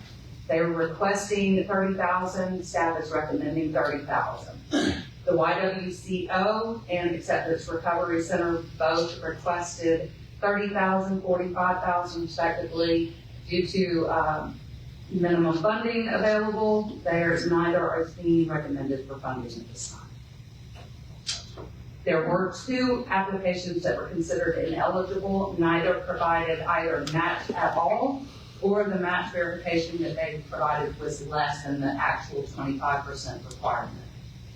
They were requesting $30,000. Staff is recommending $30,000. The YWCO and Acceptance Recovery Center both requested $30,000, $45,000 respectively, due to minimum funding available. Neither are being recommended for funding at this time. There were 2 applications that were considered ineligible. Neither provided either match at all, or the match verification that they provided was less than the actual 25% requirement.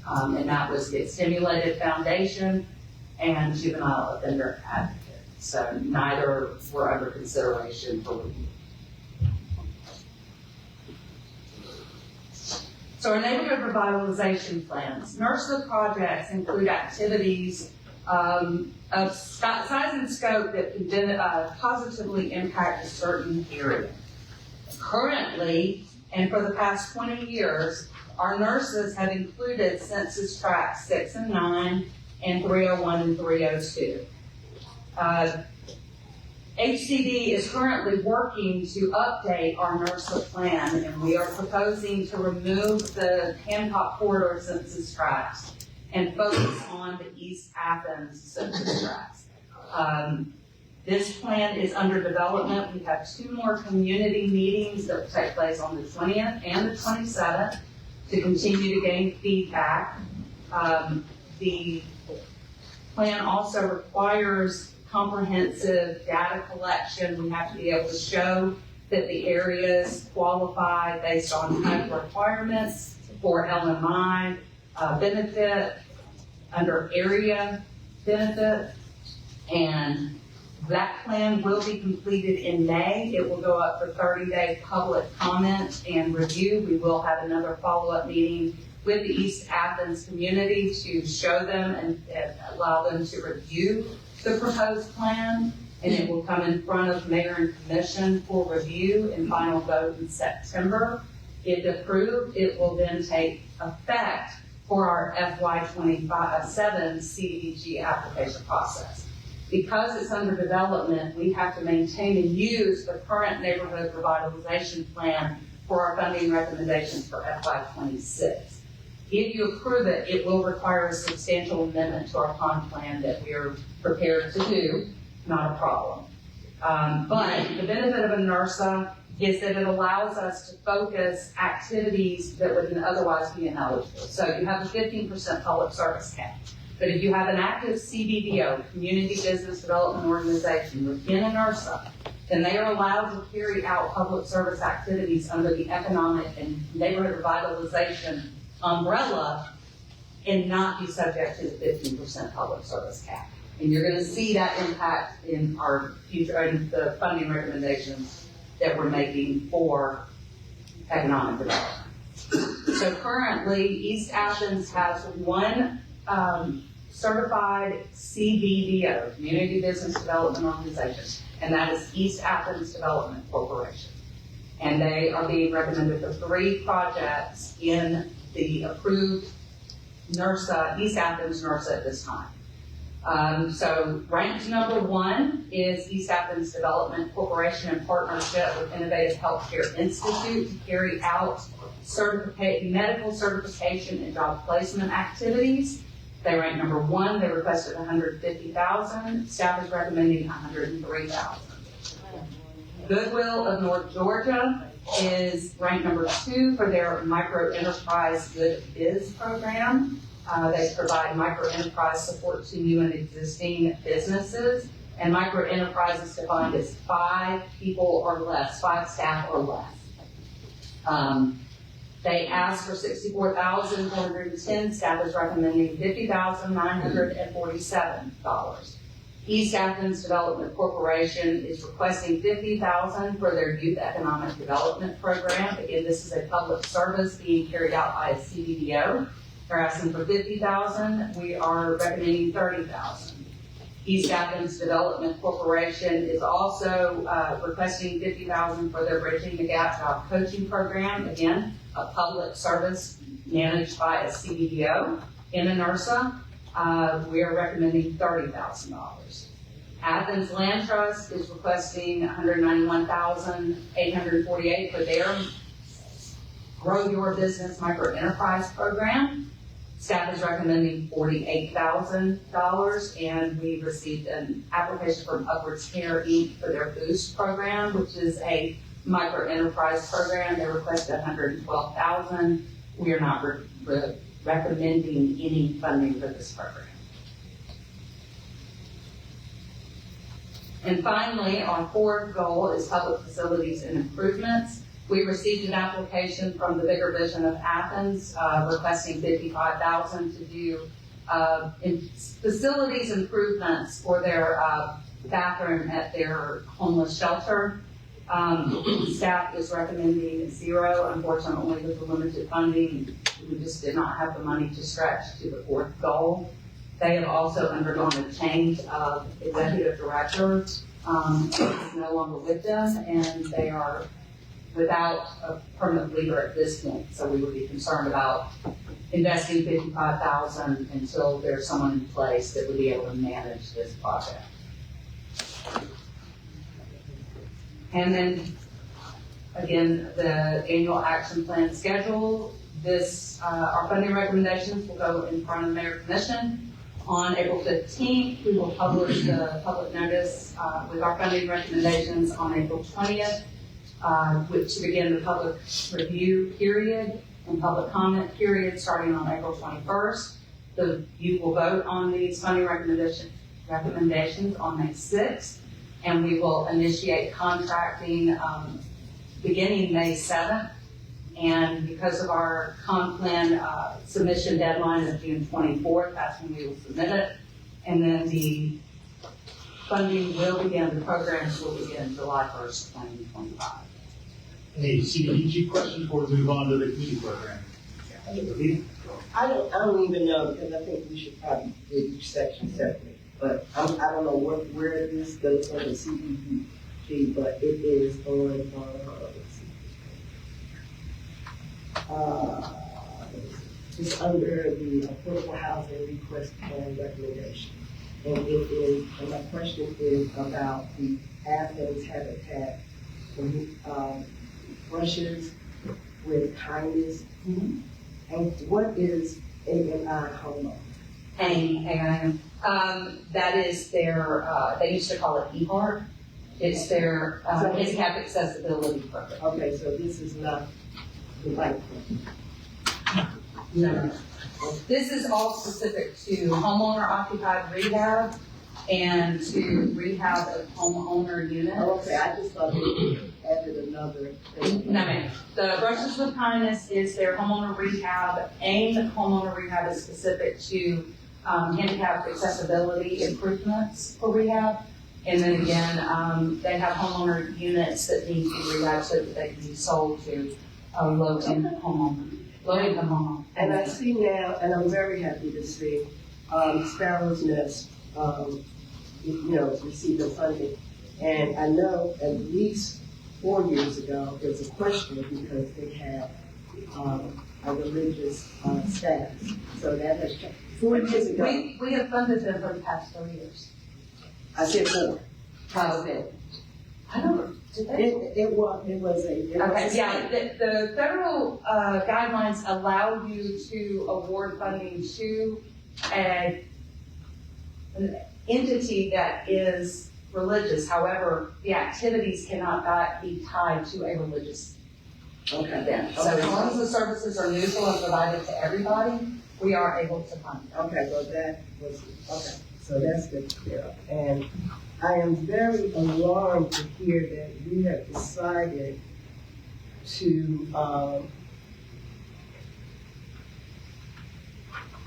And that was the Stimulated Foundation and Juvenile Offender Advocate. So neither were under consideration for review. So our neighborhood revitalization plans. NRSA projects include activities of size and scope that can positively impact a certain area. Currently, and for the past 20 years, our NRSAs have included census tracts 6 and 9 and 301 and 302. HCD is currently working to update our NRSA plan, and we are proposing to remove the Hancock Corridor census tracts and focus on the East Athens census tracts. This plan is under development. We have 2 more community meetings that will take place on the 20th and the 27th to continue to gain feedback. The plan also requires comprehensive data collection. We have to be able to show that the areas qualify based on type requirements for LMI benefit under area benefit, and that plan will be completed in May. It will go up for 30-day public comment and review. We will have another follow-up meeting with the East Athens community to show them and allow them to review the proposed plan, and it will come in front of mayor and commission for review and final vote in September. If approved, it will then take effect for our FY27 CDBG application process. Because it's under development, we have to maintain and use the current neighborhood revitalization plan for our funding recommendations for FY26. If you approve it, it will require a substantial amendment to our pond plan that we are prepared to do, not a problem. But the benefit of a NRSA is that it allows us to focus activities that would otherwise be ineligible. So you have a 15% public service cap. But if you have an active CBDO, Community Business Development Organization, within a NRSA, then they are allowed to carry out public service activities under the economic and neighborhood revitalization umbrella and not be subject to the 15% public service cap. And you're going to see that impact in our future, in the funding recommendations that we're making for economic development. So currently, East Athens has 1 certified CBDO, Community Business Development Organization, and that is East Athens Development Corporation. And they are being recommended for 3 projects in the approved NRSA, East Athens NRSA at this time. So ranked number 1 is East Athens Development Corporation in partnership with Innovative Healthcare Institute to carry out medical certification and job placement activities. They rank number 1. They requested $150,000. Staff is recommending $103,000. Goodwill of North Georgia is ranked number 2 for their micro-enterprise Good Biz program. They provide micro-enterprise support to new and existing businesses, and micro-enterprise is defined as 5 people or less, 5 staff or less. They asked for $64,410. Staff is recommending $50,947. East Athens Development Corporation is requesting $50,000 for their Youth Economic Development Program. Again, this is a public service being carried out by a CBDO. They're asking for $50,000. We are recommending $30,000. East Athens Development Corporation is also requesting $50,000 for their Bridging the Gap Job Coaching Program. Again, a public service managed by a CBDO in a NRSA. We are recommending $30,000. Athens Land Trust is requesting $191,848 for their Grow Your Business Micro Enterprise Program. Staff is recommending $48,000, and we received an application from Upwards Care Inc. for their Boost program, which is a micro enterprise program, they requested $112,000. We are not recommending any funding for this program. And finally, our fourth goal is public facilities and improvements. We received an application from the Bigger Vision of Athens requesting $55,000 to do facilities improvements for their bathroom at their homeless shelter. Staff is recommending 0. Unfortunately, with the limited funding, we just did not have the money to stretch to the fourth goal. They have also undergone a change of executive director. Is no longer with them, and they are without a permanent leader at this point. So we would be concerned about investing $55,000 until there's someone in place that would be able to manage this project. And then, again, the annual action plan schedule. Our funding recommendations will go in front of the Mayor Commission. On April 15th, we will publish the public notice with our funding recommendations on April 20th, which to begin the public review period and public comment period starting on April 21st. You will vote on these funding recommendations on May 6th, and we will initiate contracting beginning May 7th. And because of our comp plan submission deadline of June 24th, that's when we will submit it. And then the funding will begin, the programs will begin July 1st, 2025. Any CDBG questions before we move on to the community program? I don't even know, because I think we should probably do each section separately. But I don't know where this goes on the CDBG, but it is on, it's under the affordable housing request plan recommendation. And it is, and my question is about the Athens Habitat brushes with kindness. Mm-hmm. And what is AMI homeowner? AIM. That is their, they used to call it EHART. It's their handicap accessibility program. Okay, so this is not the right thing. No. This is all specific to homeowner occupied rehab and to rehab of homeowner units. Oh, okay, I just thought they added another thing. No, ma'am. The Brushes with Kindness is their homeowner rehab. AIM homeowner rehab is specific to handicap accessibility improvements for rehab. And then again, they have homeowner units that need to be rehabbed so that they can be sold to low-income homeowner. And I see now, and I'm very happy to see, Sparrow's Nest, receive the funding. And I know at least 4 years ago, there was a question because they have a religious status. So that has changed. 4 years ago. We have funded them for the past 3 years. I said 4. Probably. I don't know. Did they? It was Okay, yeah, the federal guidelines allow you to award funding to an entity that is religious. However, the activities cannot be tied to a religious event. So as long as the services are neutral and provided to everybody, we are able to fund them. Okay, well that was, okay, so that's good to clear up. And I am very alarmed to hear that we have decided to,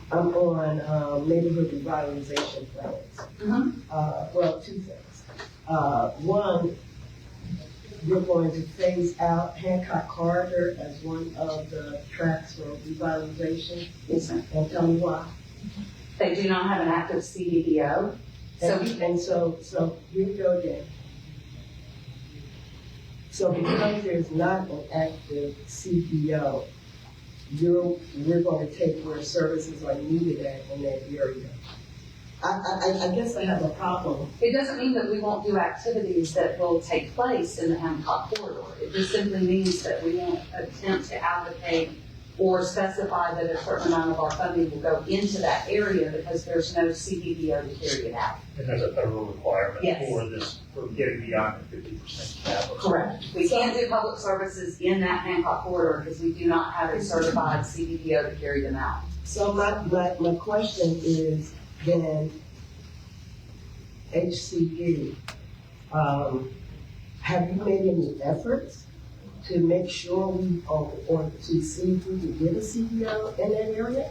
I'm on neighborhood revitalization plans. Mm-hmm. Well, 2 things. One, we're going to phase out Hancock Corridor as one of the tracks for revitalization. Yes, ma'am. And tell me why. They do not have an active CDBO. So here we go again. So because there's not an active CPO, we're going to take where services are needed at in that area. I guess I have a problem. It doesn't mean that we won't do activities that will take place in the Hancock corridor. It just simply means that we won't attempt to allocate or specify that a certain amount of our funding will go into that area because there's no CDBO to carry it out. And there's a federal requirement Yes. for this, for getting beyond the 50% cap. Correct. We can't do public services in that Hancock corridor because we do not have a certified CDBO to carry them out. So my question is then, HCD, have you made any efforts to make sure we, or to see if we can get a CDO in that area?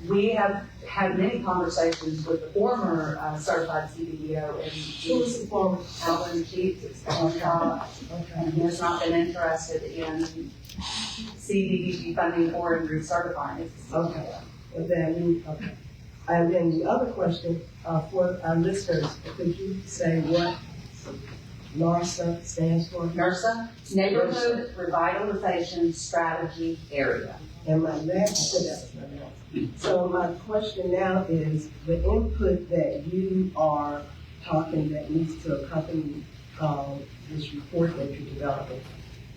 We have had many conversations with the former certified CDBO and Who is the former? Alvin Sheets, it's on top, and he has not been interested in CDBG funding or in recertifying it. Okay. And then, okay. And then the other question, for our listeners, could you say what NARSA stands for? NERSA, Neighborhood Revitalization Strategy Area. And my last, so my question now is, the input that you are talking that needs to accompany this report that you're developing,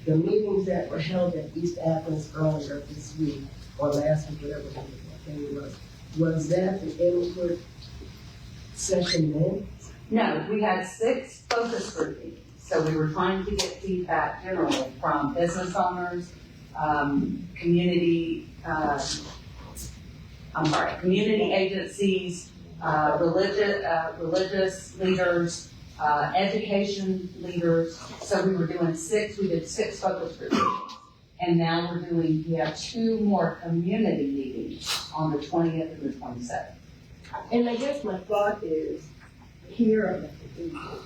the meetings that were held at East Athens earlier this week, or last week, whatever it was that the input session then? No, we had 6 focus group meetings. So we were trying to get feedback generally from business owners, community agencies, religious leaders, education leaders. So we were doing 6, we did 6 focus group meetings. And now we have 2 more community meetings on the 20th and the 27th. And I guess my thought is, here,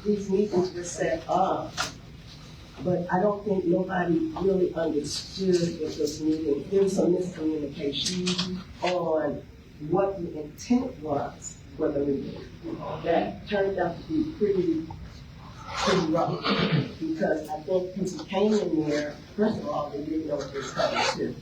these meetings were set up, but I don't think nobody really understood at this meeting. There was some miscommunication on what the intent was for the meeting. That turned out to be pretty rough, because I think people came in there, first of all, they didn't know what they were coming to.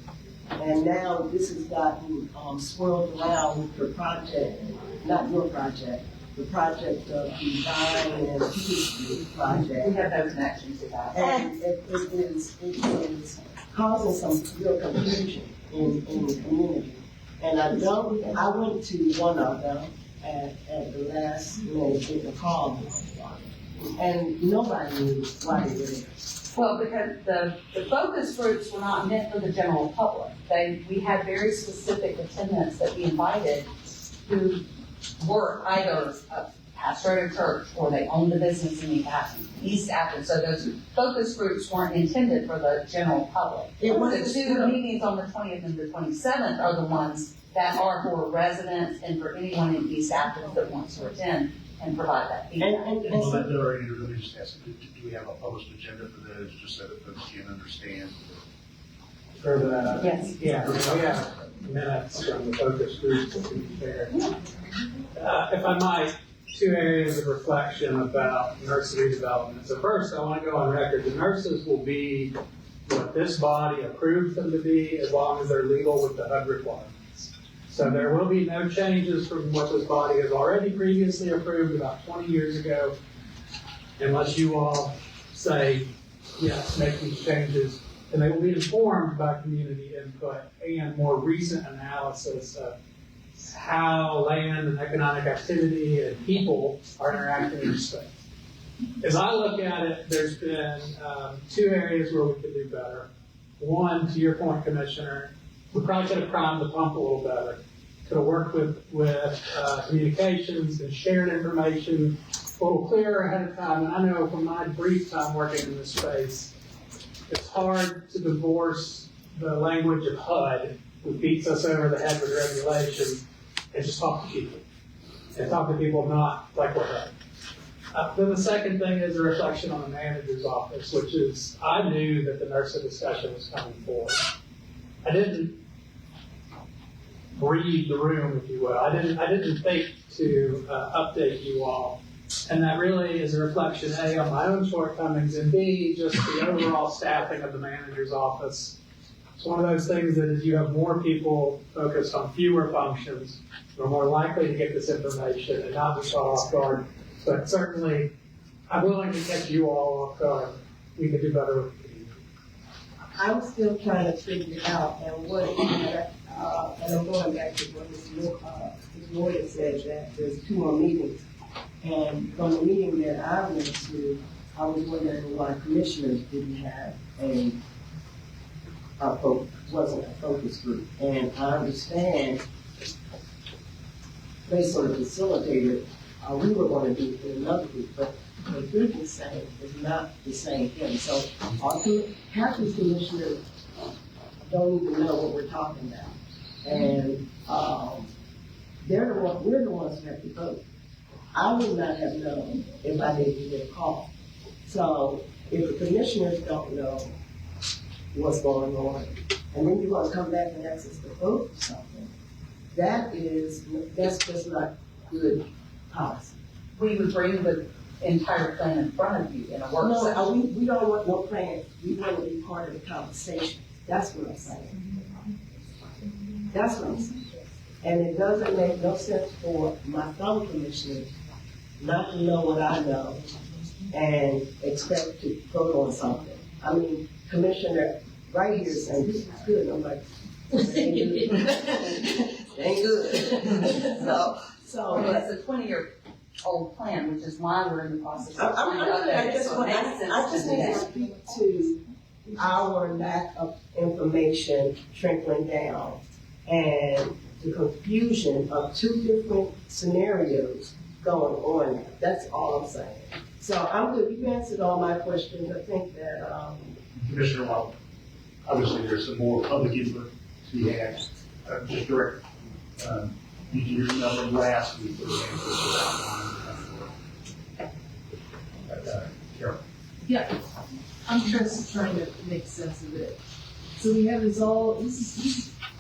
And now this has gotten swirled around with your project, not your project, the project of Design and Peace Project. We have no connection to that. And it is causing some real confusion in the community. And I went to one of them at the last minute, in the call, and nobody knew why they were there. Well, because the focus groups were not meant for the general public. We had very specific attendants that we invited who were either a pastor at a church or they owned a business in East Athens. So those focus groups weren't intended for the general public. The 2 meetings on the 20th and the 27th are the ones that are for residents and for anyone in East Athens that wants to attend and provide that feedback. And well, that already really just ask, do we have a published agenda for those, just so that folks can understand? For the, Yes. yeah, we have minutes from the focus group to compare. If I might, 2 areas of reflection about nursery development. So first, I want to go on record. The nurses will be what this body approves them to be, as long as they're legal with the HUD requirements. So there will be no changes from what this body has already previously approved about 20 years ago, unless you all say, yes, make these changes. And they will be informed by community input and more recent analysis of how land and economic activity and people are interacting in the space. As I look at it, there's been 2 areas where we could do better. One, to your point, Commissioner, we probably could have primed the pump a little better. Could have worked with communications and shared information a little clearer ahead of time. And I know from my brief time working in this space, it's hard to divorce the language of HUD, who beats us over the head with regulations, and just talk to people. And talk to people not like we're HUD. Then the second thing is a reflection on the manager's office, which is, I knew that the NERSA discussion was coming forward. I didn't read the room, if you will. I didn't think to update you all. And that really is a reflection, A, on my own shortcomings, and B, just the overall staffing of the manager's office. It's one of those things that as you have more people focused on fewer functions, you're more likely to get this information and not be caught off guard. But certainly, I'm willing to catch you all off guard. We could do better with I'm still trying to figure it out, and what, and I'm going back to what this lawyer said, that there's 2 more meetings. And from the meeting that I went to, I was wondering why commissioners didn't have wasn't a focus group. And I understand, based on the facilitator, we were going to do it in another group, but the group is saying is not the same thing. So half the commissioners don't even know what we're talking about. And we're the ones who have to vote. I would not have known if I didn't get a call. So if the commissioners don't know what's going on, and then you're going to come back and ask us to vote for something, that's just not good policy. We would bring the entire plan in front of you in a work session. No, we don't want no plan. We want to be part of the conversation. That's what I'm saying. That's what I'm saying. And it doesn't make no sense for my fellow commissioners not to know what I know and expect to vote on something. I mean, Commissioner right here saying, this is good. I'm like, this ain't good. It ain't good. Well, it's a 20-year-old plan, which is why we're in the process of I just need to speak to our lack of information trickling down and the confusion of 2 different scenarios going on now. That's all I'm saying. So I'm good. You've answered all my questions. I think that, Commissioner Watt, obviously there's some more public input to be had. Just direct, you can use number last week. Carol. Yeah, I'm just trying to make sense of it. So we have this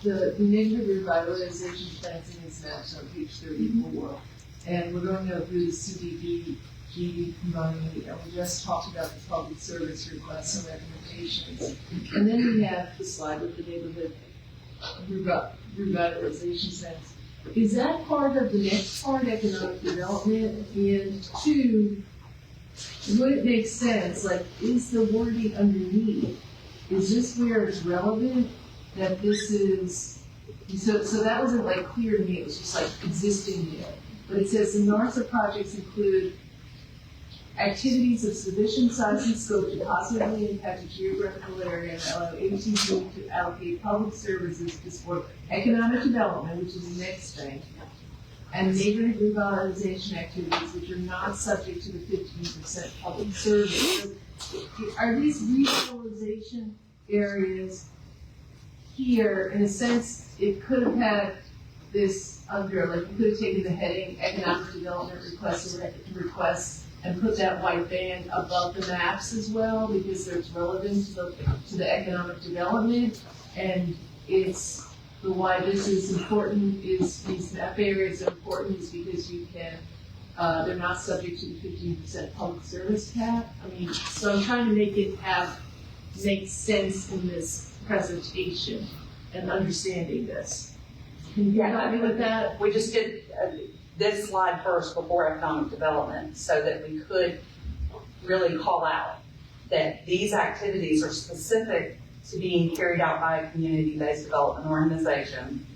the negative revitalization plans in this match on page 34. And we're going to go through the CDBG money, and we just talked about the public service requests and recommendations. And then we have the slide with the neighborhood revitalization plans. Is that part of the next part, economic development? And 2, would it make sense, like, is the wording underneath, is this where it's relevant that this is, so that wasn't like clear to me, it was just like existing there. But it says the NARSA projects include activities of sufficient size and scope to positively impact a geographical area and allow HCD to allocate public services to support economic development, which is the next thing, and neighborhood revitalization activities which are not subject to the 15% public service. So are these revitalization areas here, in a sense, it could have had this under, like, you could have taken the heading economic development requests and put that white band above the maps as well, because there's relevance to the economic development, and it's the why this is important is these map areas are important is because you can they're not subject to the 15% public service cap. I mean, so I'm trying to make it make sense in this presentation and understanding this. Can you help me with that? We just did this slide first before economic development so that we could really call out that these activities are specific to being carried out by a community-based development organization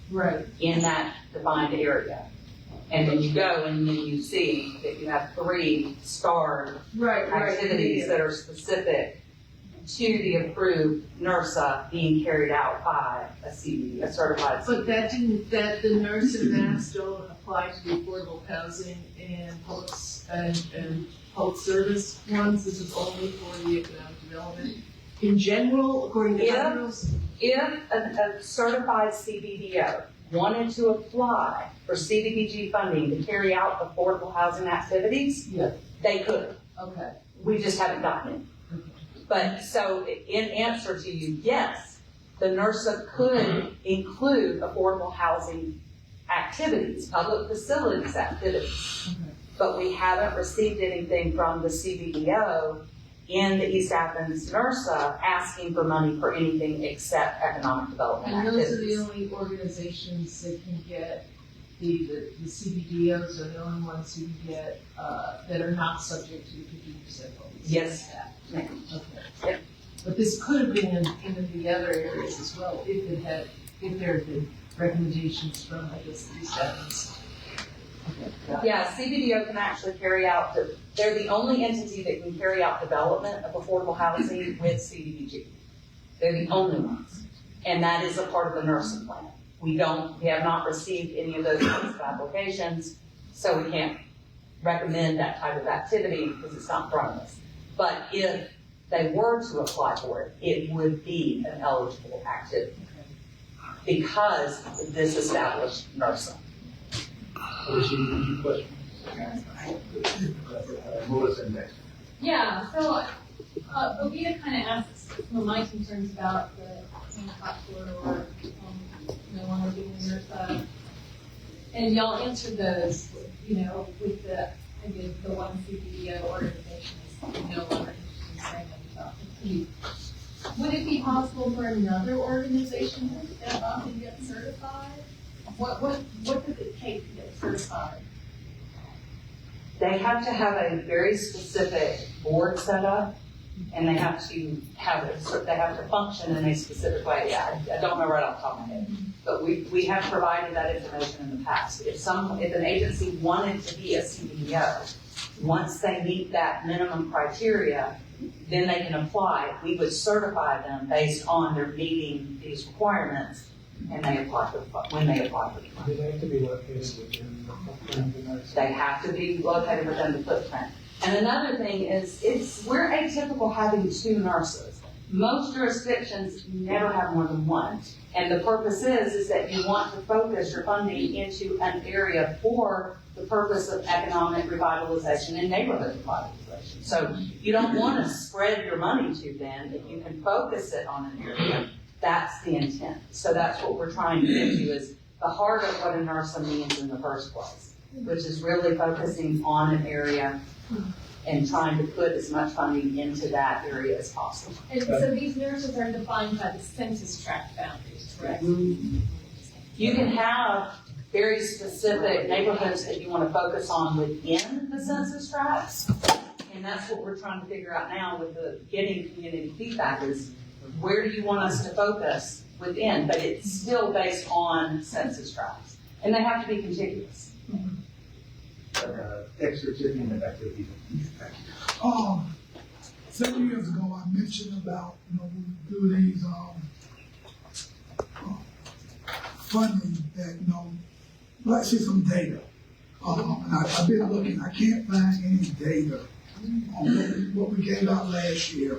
in that defined area. And then you go and then you see that you have 3 starred activities that are specific to the approved NERSA being carried out by a CBD, a certified CBD. But that the NERSA maps don't apply to the affordable housing and public service ones. This is only for the economic development. In general, according to governors? If a certified CBDO wanted to apply for CDBG funding to carry out affordable housing activities, they could. Okay. We just haven't gotten it. But so in answer to you, yes, the NERSA could include affordable housing activities, public facilities activities. But we haven't received anything from the CBDO in the East Athens NERSA asking for money for anything except economic development activities. And those are the only organizations that can get, the CBDOs are the only ones who can get, that are not subject to the 15% bonus. Yes. Okay. Yep. But this could have been in the other areas as well, if there had been recommendations from, I guess, these guys. Yeah, CBDO can actually carry out, they're the only entity that can carry out development of affordable housing with CDBG. They're the only ones. And that is a part of the nursing plan. We have not received any of those types of applications, so we can't recommend that type of activity because it's not in front of us. But if they were to apply for it, it would be an eligible activity because this established nursing. Melissa next. Yeah, so, Ovia kind of asked some of my concerns about the Hancock corridor, no longer being in your and y'all answered those, with the, I guess, the one CBDO organization is no longer concerned about the. Would it be possible for another organization to step up and get certified? What does it take to get certified? They have to have a very specific board set up, and they have to function in a specific way. Yeah, I don't know right off the top of my head, but we have provided that information in the past. If an agency wanted to be a CBDO, once they meet that minimum criteria, then they can apply. We would certify them based on their meeting these requirements, and they apply for when they apply for the fund. Do they have to be located within the footprint of the nursing? They have to be located within the footprint. And another thing is, we're atypical having 2 nurses. Most jurisdictions never have more than 1. And the purpose is that you want to focus your funding into an area for the purpose of economic revitalization and neighborhood revitalization. So you don't want to spread your money too thin. If you can focus it on an area, that's the intent. So that's what we're trying to get to, is the heart of what a nurse means in the first place, which is really focusing on an area and trying to put as much funding into that area as possible. And so these nurses are defined by the census tract boundaries, correct? You can have very specific neighborhoods that you want to focus on within the census tracts, and that's what we're trying to figure out now with the getting community feedback is, where do you want us to focus within? But it's still based on census tracts, and they have to be contiguous. Extra Tiffany and back to the people. Several years ago, I mentioned about, we do these, funding that, let's see some data. And I've been looking, I can't find any data on what we gave out last year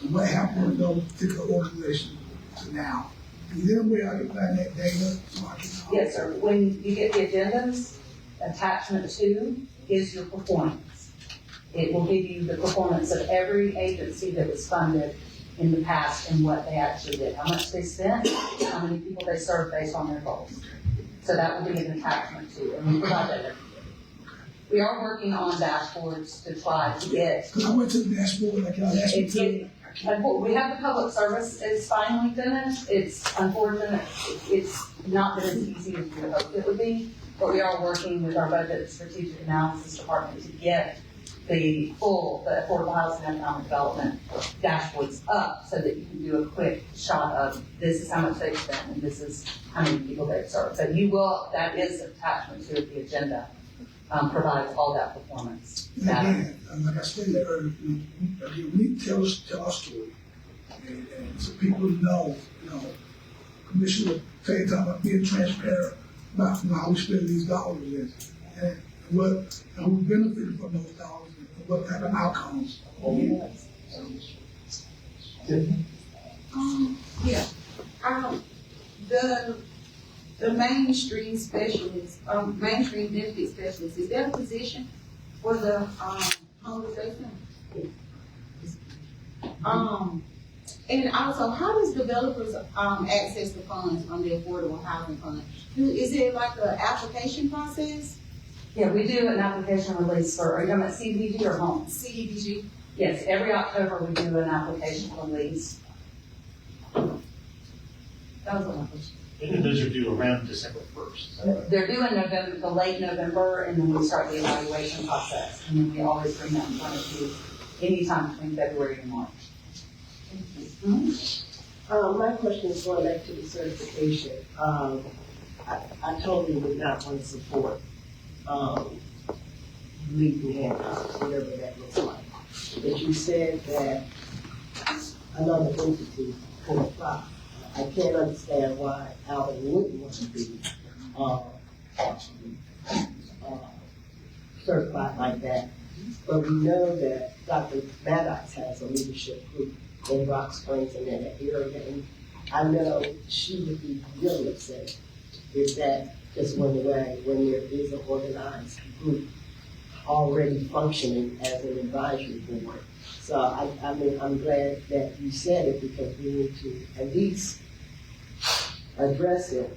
and what happened with those particular organizations to now. Is there a way I can find that data so I can? Yes, sir. When you get the agendas, attachment 2 is your performance. It will give you the performance of every agency that was funded in the past and what they actually did, how much they spent, how many people they served based on their goals. So that will be an attachment 2, and we provide that every year. We are working on dashboards to try to get. Because I went to the dashboard, like y'all asked me to. We have the public service is finally finished. It's unfortunate. It's not that it's easy as we hoped it would be, but we are working with our budget strategic analysis department to get the affordable housing and economic development dashboards up so that you can do a quick shot of this is how much they've spent and this is how many people they've served. So that is attachment to the agenda, provides all that performance. And again, like I stated earlier, we need to tell our story. And so people know, Commissioner Faye talking about being transparent about how we spend these dollars and who benefited from those dollars and what type of outcomes. The mainstream specialist, mainstream benefit specialist, is that a position for the organization? And also, how does developers access the funds from the Affordable Housing Fund? Is it like an application process? Yeah, we do an application release are you talking about CDBG or home? CDBG. Yes, every October we do an application release. That was one question. And those are due around December 1st. They're due in the late November, and then we start the evaluation process. And then we always bring that in front of you anytime between February and March. My question is going back to the certification. I totally would not want to support, leaving handouts, whatever that looks like. But you said that another entity could apply. I can't understand why Alvin wouldn't want to be, certified like that. But we know that Dr. Maddox has a leadership group in Rock Springs and in that area, and I know she would be really upset if that just went away when there is an organized group already functioning as an advisory board. So I mean, I'm glad that you said it because we need to at least address it.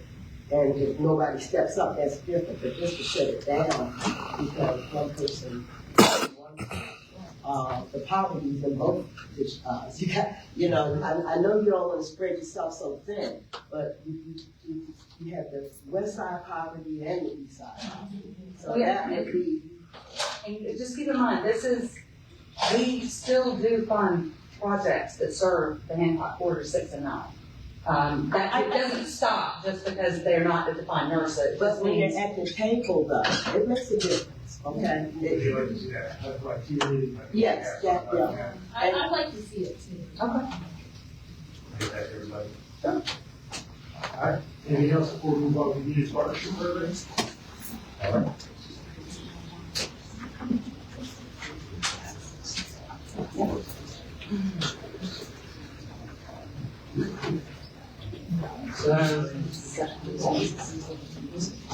And if nobody steps up, that's different, but just to shut it down because one person, the poverty is in both. You got, you know, I know you don't want to spread yourself so thin, but you have the west side poverty and the east side poverty. So that would be. And just keep in mind, we still do fund projects that serve the Hancock Quarter 6 and 9. That it doesn't stop just because they're not the defined nurses. But when you're at the table though, it makes a difference, okay? Yes, yeah. I'd like to see it too. Okay. All right, anything else before we move on to the community partnership program? All right. So,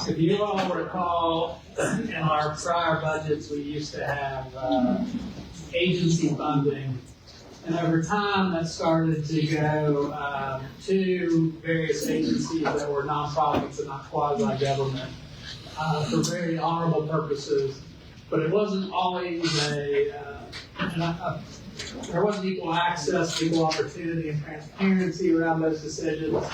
if you all recall, in our prior budgets, we used to have agency funding. And over time, that started to go to various agencies that were nonprofits and not quasi-government for very honorable purposes. But it wasn't always there wasn't equal access, equal opportunity, and transparency around those decisions.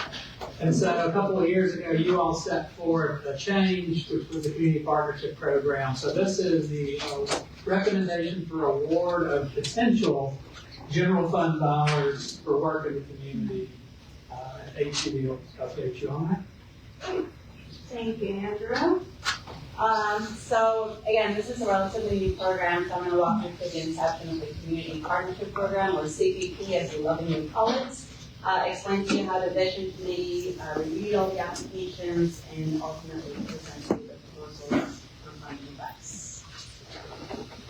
And so a couple of years ago, you all set forth a change, which was the community partnership program. So this is the recommendation for award of potential general fund dollars for work in the community. HCD will update you on that. Thank you, Andrew. So again, this is a relatively new program, so I'm going to walk you through the inception of the Community Partnership Program, or CPP as we lovingly call it. Explain to you how the Vision Committee reviewed all the applications and ultimately presented the proposals for funding requests.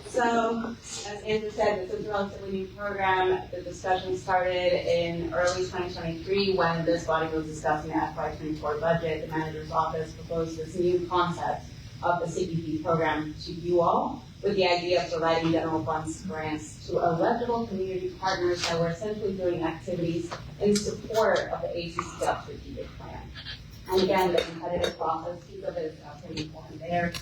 So, as Andrew said, this is a relatively new program. The discussion started in early 2023 when this body was discussing the FY24 budget. The manager's office proposed this new concept of the CPP program to you all, with the idea of providing general funds grants to eligible community partners that were essentially doing activities in support of the HCD strategic plan. And again, the competitive process piece of it is pretty important there.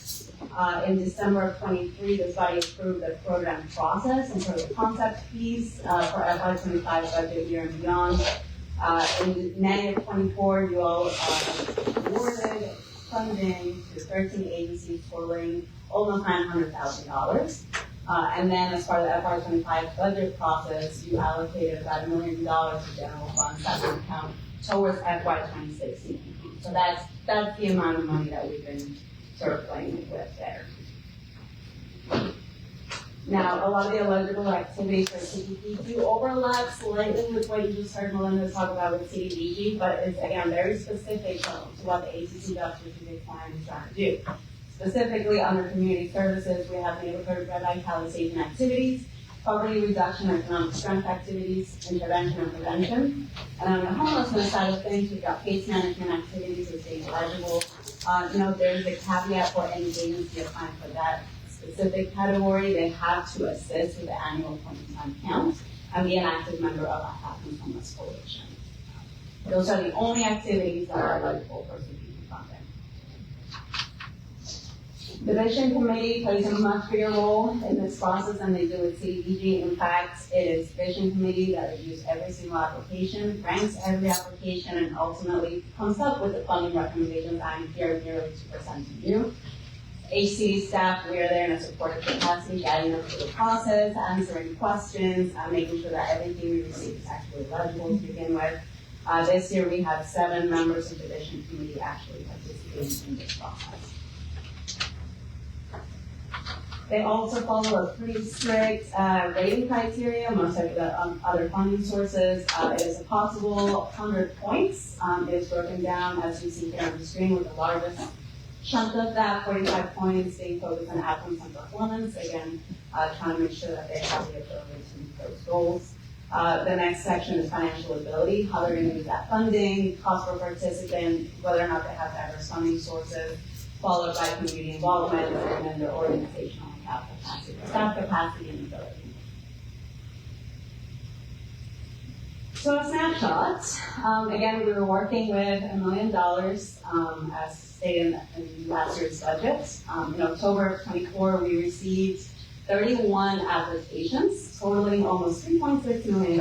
In December of 23, this body approved the program process and sort of the concept piece for FY25 budget year and beyond. In May of 24, you all awarded funding to 13 agencies totaling almost $900,000. And then as part of the FY25 budget process, you allocated about $1 million to general funds that would count towards FY26 CPP. So that's the amount of money that we've been sort of playing with there. Now, a lot of the eligible activities for CPP do overlap slightly with what you just heard Melinda talk about with CDBG, but it's, again, very specific to what the ACC strategic plan is trying to do. Specifically, under community services, we have neighborhood revitalization activities, poverty reduction, economic strength activities, intervention and prevention. And on the homelessness side of things, we've got case management activities as being eligible. There's a caveat for any agency applying for that specific category. They have to assist with the annual point-in-time count and be an active member of a Happy Homeless Coalition. Those are the only activities that are eligible for CPP funding. The Vision Committee plays a much bigger role in this process than they do with CDBG. In fact, it is Vision Committee that reviews every single application, ranks every application, and ultimately comes up with the funding recommendations I'm here to present to you. HCD staff, we are there in a supportive capacity, guiding them through the process, answering questions, making sure that everything we receive is actually legible to begin with. This year we had 7 members of the division committee actually participating in this process. They also follow a pretty strict rating criteria, much like the other funding sources. It is a possible 100 points. It is broken down, as you see here on the screen, with the largest chunk of that, 45 points, being focused on outcomes and performance. Again, trying to make sure that they have the ability to meet those goals. The next section is financial ability, how they're going to use that funding, cost per participant, whether or not they have diverse funding sources, followed by community involvement, and then their organizational staff capacity and ability. So a snapshot. Again, we were working with $1 million as stated in last year's budget. In October of 24, we received 31 applications, totaling almost $3.6 million.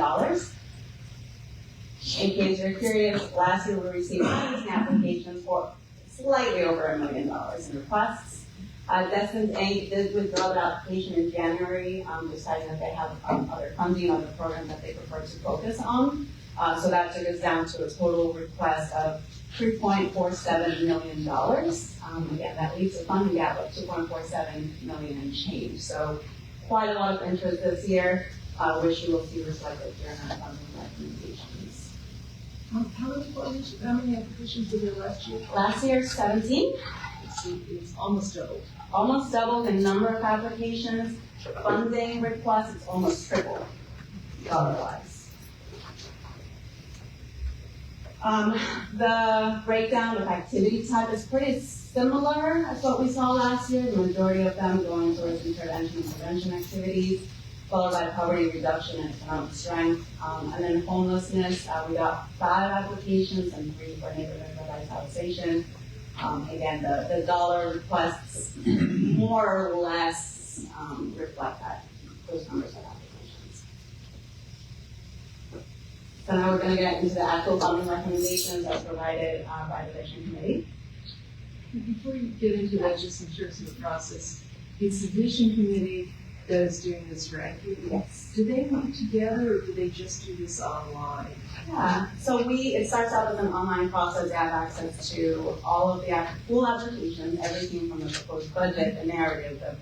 In case you're curious, last year we received 19 applications for slightly over $1 million in requests. Destined Inc. did withdraw the application in January, deciding that they have other funding, other programs that they prefer to focus on. So that took us down to a total request of $3.47 million. Again, that leaves a funding gap of $2.47 million and change. So quite a lot of interest this year, which you will see reflected here in our funding recommendations. How many applications were there last year? Last year, 17. It's almost doubled. Almost doubled the number of applications. Funding requests, it's almost tripled dollar-wise. The breakdown of activity type is pretty similar as what we saw last year. The majority of them going towards intervention and prevention activities, followed by poverty reduction and economic strength. And then homelessness, we got 5 applications and 3 for neighborhood revitalization. Again, the dollar requests more or less reflect those numbers of applications. So now we're going to get into the actual funding recommendations as provided by the Vision Committee. Before you get into that, just in terms of the process, it's the Vision Committee that is doing this ranking. Yes. Do they meet together, or do they just do this online? Yeah, so it starts out with an online process. They have access to all of the full applications, everything from the proposed budget, the narrative, the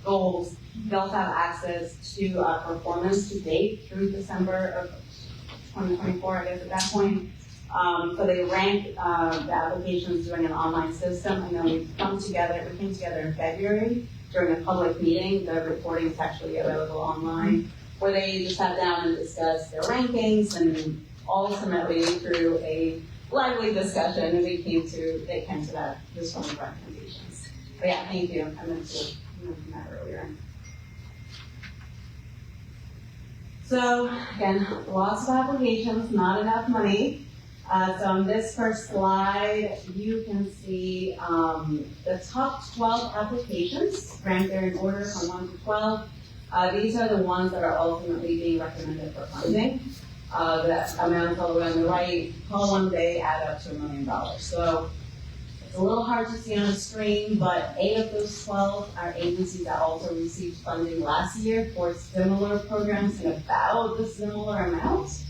goals. They also have access to performance to date through December of 2024, I guess at that point. So they rank the applications during an online system, and then we came together in February during a public meeting. The reporting is actually available online, where they just sat down and discussed their rankings, and ultimately through a lively discussion, they came to this one of recommendations. But yeah, thank you. I meant to mention that earlier. So again, lots of applications, not enough money. So on this first slide, you can see the top 12 applications ranked there in order from 1 to 12. These are the ones that are ultimately being recommended for funding. The amounts all the way on the right column, they add up to $1 million. So it's a little hard to see on the screen, but 8 of those 12 are agencies that also received funding last year for similar programs in about the similar amount.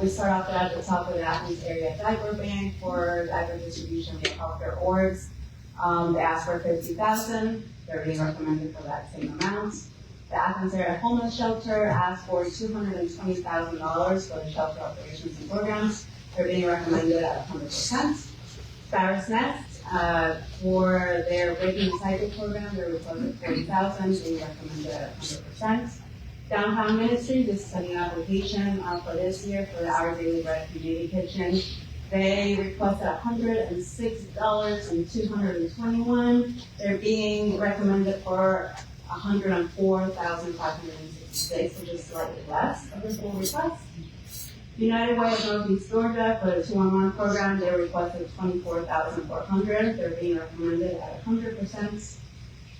We start off at the top with the Athens Area Diaper Bank for diaper distribution via healthcare orgs. They asked for $50,000. They're being recommended for that same amount. The Athens Area Homeless Shelter asked for $220,000 for the shelter operations and programs. They're being recommended at 100%. Farris Nest, for their Breaking the Cycle program, they're requested $40,000, being recommended at 100%. Downtown Ministry, this is a new application for this year for Our Daily Bread Community Kitchen. They requested $106 and $221. They're being recommended for $104,566, which is slightly less of the full request. United Way of Northeast Georgia for the 211 program, they requested $24,400. They're being recommended at 100%.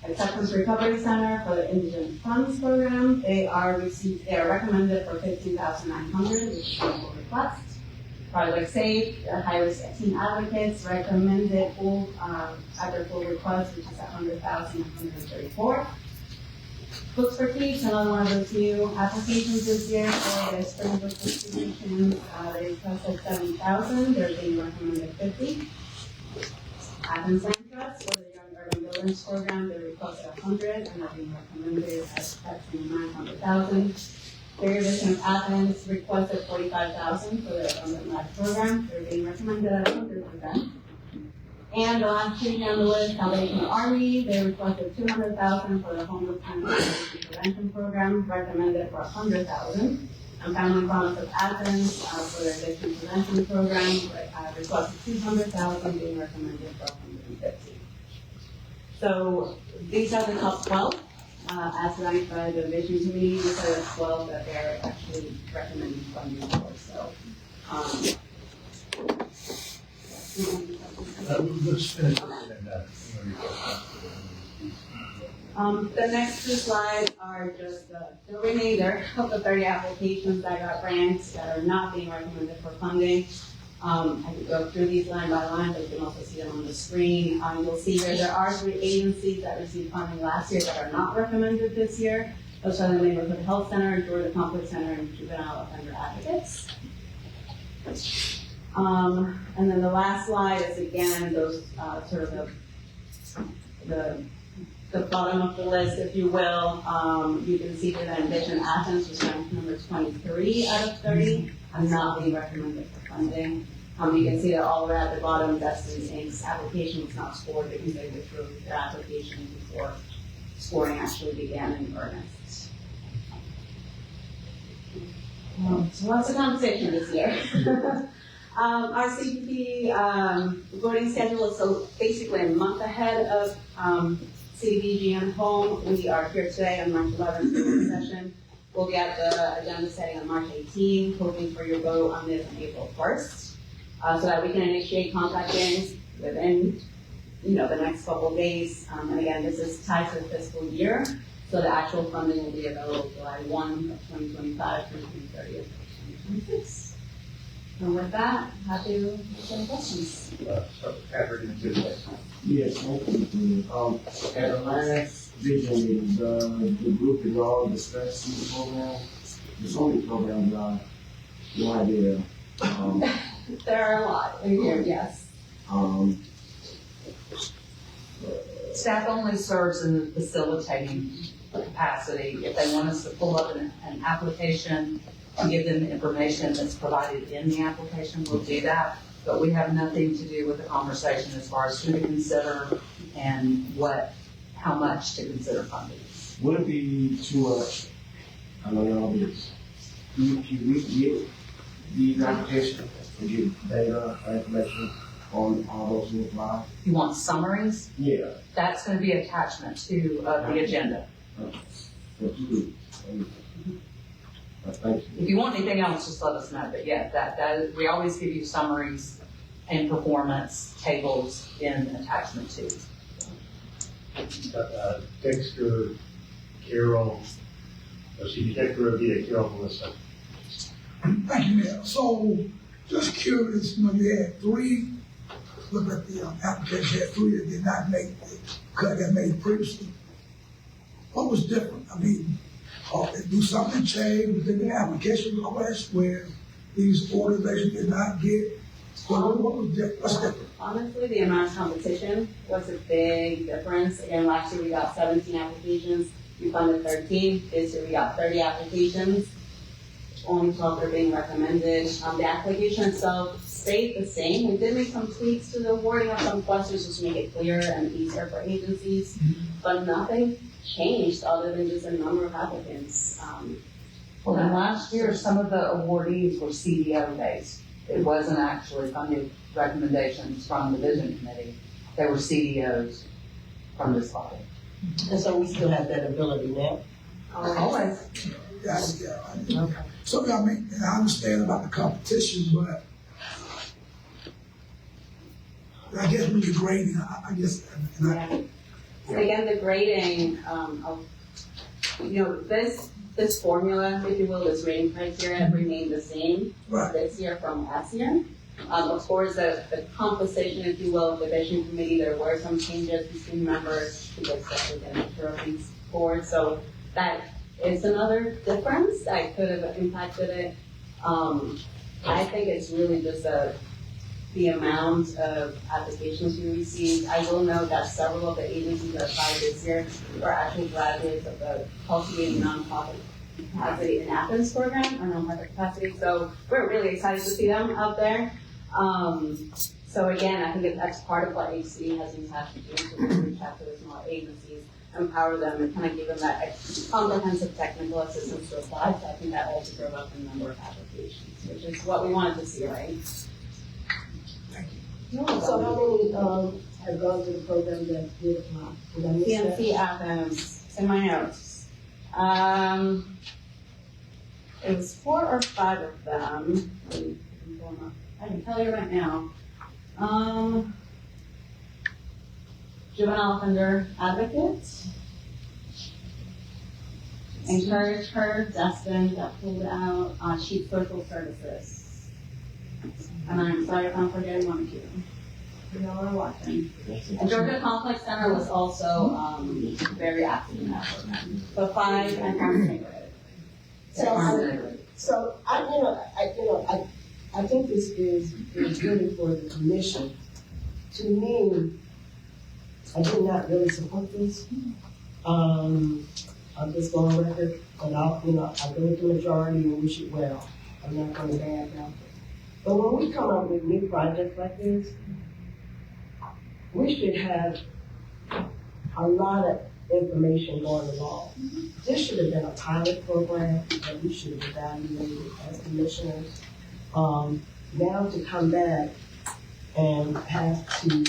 Acceptance Recovery Center for the Indigent Funds program, they are recommended for $15,900, which is a full request. Project SAFE, high-risk teen advocates, recommended full, after full request, which is 100,134. Books for Teach, another one of those new applications this year for the spring book distribution. They requested 70,000, they're being recommended 50. Athens Land Trust for the Young Urban Buildings Program, they requested 100, and they're being recommended at 900,000. Fair Vision of Athens requested 45,000 for their Urban Life Program, they're being recommended at 100%. And the last thing on the list, Salvation Army, they requested 200,000 for the homelessness prevention program, recommended for 100,000. And Family Promise of Athens for their addiction prevention program, requested 200,000, being recommended for 150. So these are the top 12 as ranked by the Vision Committee. These are the 12 that they're actually recommending funding for. So. Let's finish this and the next two slides are just the remainder of the 30 applications that got grants that are not being recommended for funding. I can go through these line by line, but you can also see them on the screen. You'll see here there are 3 agencies that received funding last year that are not recommended this year. Those are the Neighborhood Health Center, Georgia Conflict Center, and Juvenile Offender Advocates. And then the last slide is again those sort of the bottom of the list, if you will. You can see here that Envision Athens was ranked number 23 out of 30 and not being recommended for funding. You can see that all the way at the bottom, Destiny Inc.'s application was not scored because they withdrew their application before scoring actually began in earnest. So lots of conversation this year. Our CPP voting schedule is so basically a month ahead of CDBG and home. We are here today on March 11th for the session. We'll get the agenda setting on March 18th, hoping for your vote on this on April 1st, so that we can initiate contacting within the next couple of days. And again, this is tied to the fiscal year, so the actual funding will be available July 1 of 2025 through June 30th of 2026. And with that, happy to answer any questions. Yes, thank you. At the last vision meeting, the group is all discussing the program. There's only programs no idea. There are a lot in here, yes. Staff only serves in the facilitating capacity. If they want us to pull up an application to give them the information that's provided in the application, we'll do that. But we have nothing to do with the conversation as far as who to consider and how much to consider funding. Would it be too much? I know y'all do this. You get these applications and get data or information on all those who apply? You want summaries? Yeah. That's going to be attachment to the agenda. Thank you. If you want anything else, just let us know. But yeah, that is, we always give you summaries and performance tables in attachment 2. Dexter, Carol, Dexter, Via, Carol, Melissa. Thank you, Mayor. So, just curious, you had 3, look at the application, had 3 that did not make the cut that made previously. What was different? I mean, do something change within the application request where these organizations did not get? What was different? What's different? Honestly, the amount of competition was a big difference. Again, last year we got 17 applications. We funded 13. This year we got 30 applications. Only 12 are being recommended. The application itself stayed the same. We did make some tweaks to the wording of some questions just to make it clearer and easier for agencies, but nothing changed other than just a number of applicants. Well, then last year, some of the awardees were CDO based. It wasn't actually funding recommendations from the vision committee. They were CDOs from this body. And so we still have that ability now? Always. Yeah. Okay. So, I mean, and I understand about the competition, but I guess when you're grading, I guess. So again, the grading, this this formula, if you will, this rating criteria remained the same Right. this year from last year. Of course, the composition, if you will, of the vision committee, there were some changes between members because they were getting through these boards. So that is another difference that could have impacted it. I think it's really just the amount of applications we received. I will note that several of the agencies that applied this year were actually graduates of the Cultivating Nonprofit Capacity in Athens program, or nonprofit capacity. So we're really excited to see them out there. So again, I think that's part of what HCD has been tasked to do, to really reach out to the small agencies, empower them, and kind of give them that comprehensive technical assistance to apply. So I think that also drove up the number of applications, which is what we wanted to see, right? So how many, have gone through the program that did apply? Did I miss that? PNC Athens, it's in my notes. It was 4 or 5 of them. I can tell you right now. Juvenile offender advocate. Encourage her, Destin got pulled out, chief social services. And I'm sorry if I'm forgetting one of you. Y'all are watching. And Georgia Complex Center was also, very active in that program. So 5 and farm neighborhood. So I think this is really for the commission. To me, I did not really support this. I'll just go on record, and I go with the majority and wish it well. I'm not going to bad mouth it. But when we come up with new projects like this, we should have a lot of information going along. This should have been a pilot program that we should have evaluated as commissioners. Now to come back and have to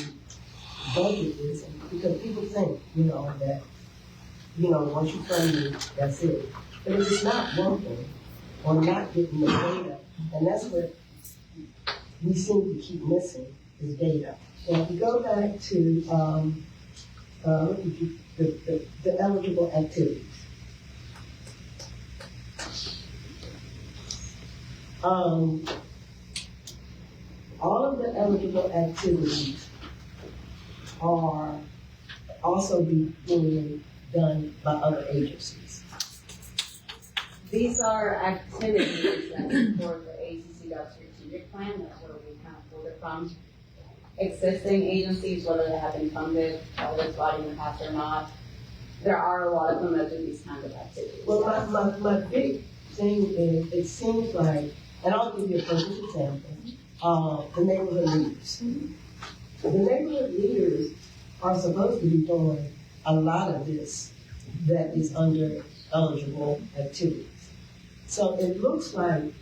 budget this, because people think, that, once you fund it, that's it. But if it's not working, or not getting the data, and that's what we seem to keep missing, is data. Now, if you go back to, the eligible activities. All of the eligible activities are also being done by other agencies. These are activities that support the ACC strategic plan. That's where we kind of pulled it from. Existing agencies, whether they have been funded by this body in the past or not, there are a lot of them that do these kinds of activities. Well, my big thing is, it seems like, and I'll give you a perfect example, the neighborhood leaders. The neighborhood leaders are supposed to be doing a lot of this that is under eligible activities. So it looks like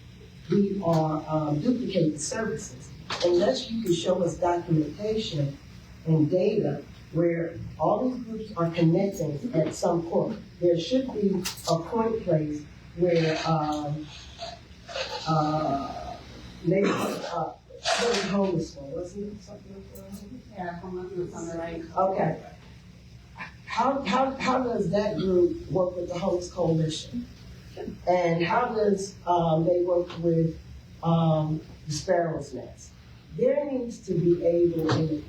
we are duplicating services. Unless you can show us documentation and data where all these groups are connecting at some point. There should be a point place where homeless one, wasn't it something like that? Yeah, homelessness on the right. Okay. How does that group work with the Homeless Coalition? And how does they work with the Sparrow's Nest? There needs to be able, in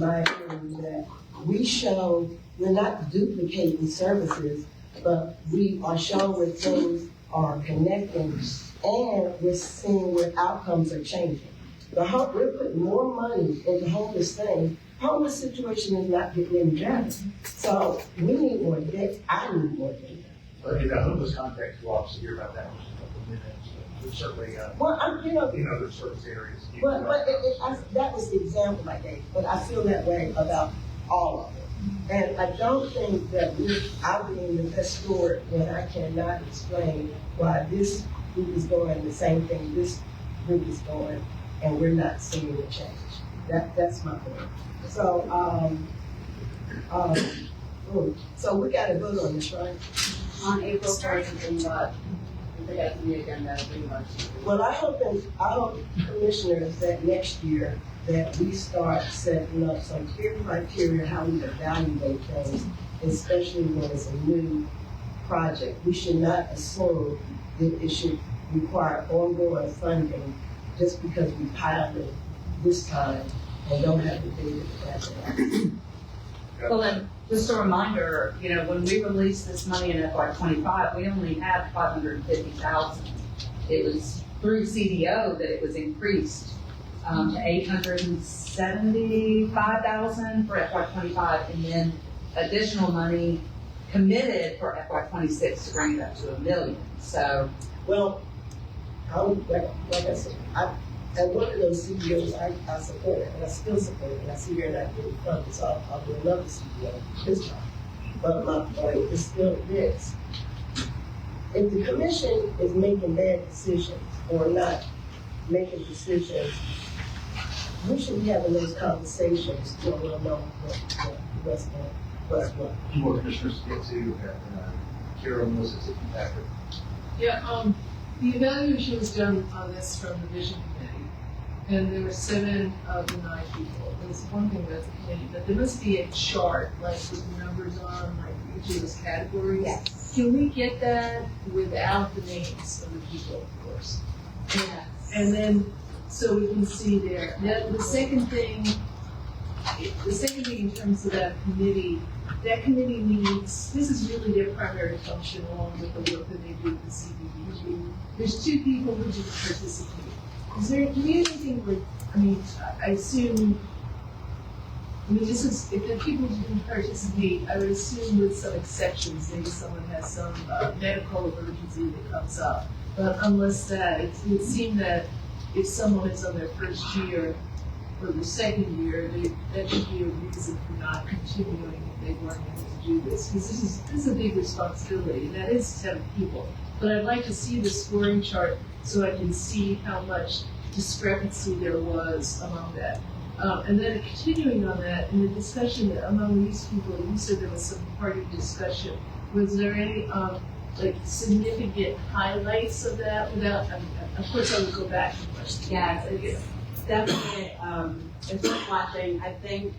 my opinion, that we show we're not duplicating services, but we are showing where things are connecting, and we're seeing where outcomes are changing. We're putting more money into homeless things. Homeless situation is not getting any better. So we need more data. I need more data. Well, in the homeless context, we'll obviously hear about that in just a couple of minutes. There's certainly, in other service areas. But that was the example I gave, but I feel that way about all of it. And I don't think that I'm being the best steward when I cannot explain why this group is doing the same thing this group is doing, and we're not seeing the change. That's my point. So, so we got to vote on this, right? On April 1st, and that's the agenda pretty much. Well, I hope commissioners that next year that we start setting up some clear criteria how we evaluate things, especially when it's a new project. We should not assume that it should require ongoing funding just because we piled it this time and don't have the data to Well, then, just a reminder, when we released this money in FY '25, we only had 550,000. It was through CDO that it was increased to 875,000 for FY '25, and then additional money committed for FY '26 to bring it up to $1 million. So, well, like I said, at one of those CEOs, I support it, and I still support it, and I see they're not getting funded, so I'll do another CEO this time. But my point is still this. If the commission is making bad decisions or not making decisions, we should be having those conversations so we'll know what's what. Two more commissioners to get to, Carol, Melissa, Patrick. Yeah, the evaluation was done on this from the vision committee, and there were 7 of the 9 people. There's one thing about the committee, but there must be a chart, like with the numbers on, like each of those categories. yes. Can we get that without the names of the people, of course? Yes. And then, so we can see there. Now, the second thing in terms of that committee needs, this is really their primary function along with the work that they do with the CBD. There's 2 people who didn't participate. Is there, do we have anything with, I assume, this is, if the people who didn't participate, I would assume with some exceptions, maybe someone has some medical emergency that comes up. But unless that, it would seem that if someone is on their first year or the second year, that should be a reason for not continuing if they weren't able to do this. Because this is a big responsibility, and that is 7 people. But I'd like to see the scoring chart so I can see how much discrepancy there was among that. And then continuing on that, in the discussion among these people, you said there was some party discussion. Was there any significant highlights of that? Without, of course, I would go back to questions. Yes, it's definitely it's worth watching. I think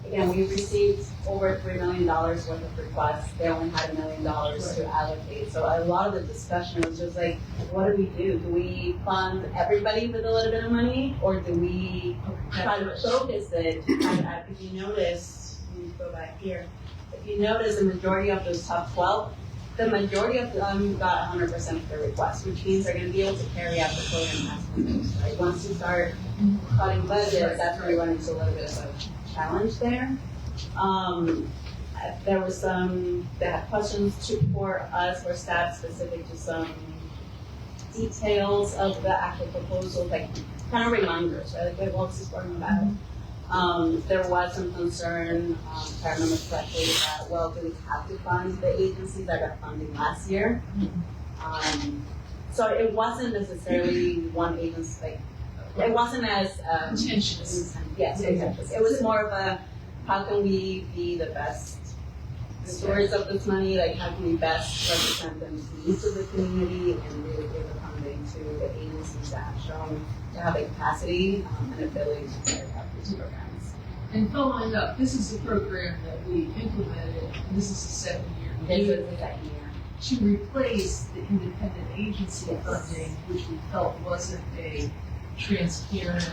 again we received over $3 million worth of requests. They only had $1 million to allocate. So a lot of the discussion was just like, what do we do? Do we fund everybody with a little bit of money, or do we try to focus it? If you notice, let me go back here. If you notice, the majority of those top 12, the majority of them got 100% of their requests, which means they're going to be able to carry out the program as proposed, right? Once you start cutting budgets, that's where you run into a little bit of a challenge there. There was they had questions for us, for staff, specific to some details of the actual proposal, like kind of reminders, right? Like, what's this program about? There was some concern, if I remember correctly, that, well, do we have to fund the agencies that got funding last year? So it wasn't necessarily one agency, it wasn't as contentious. Yes, contentious. It was more of a, how can we be the best stewards of this money? Like, how can we best represent the needs of the community and really give the funding to the agencies that have shown to have the capacity and ability to carry out these programs. And following up, this is the program that we implemented, and this is the 2nd year. This is the 2nd year. To replace the independent agency funding, which we felt wasn't a transparent,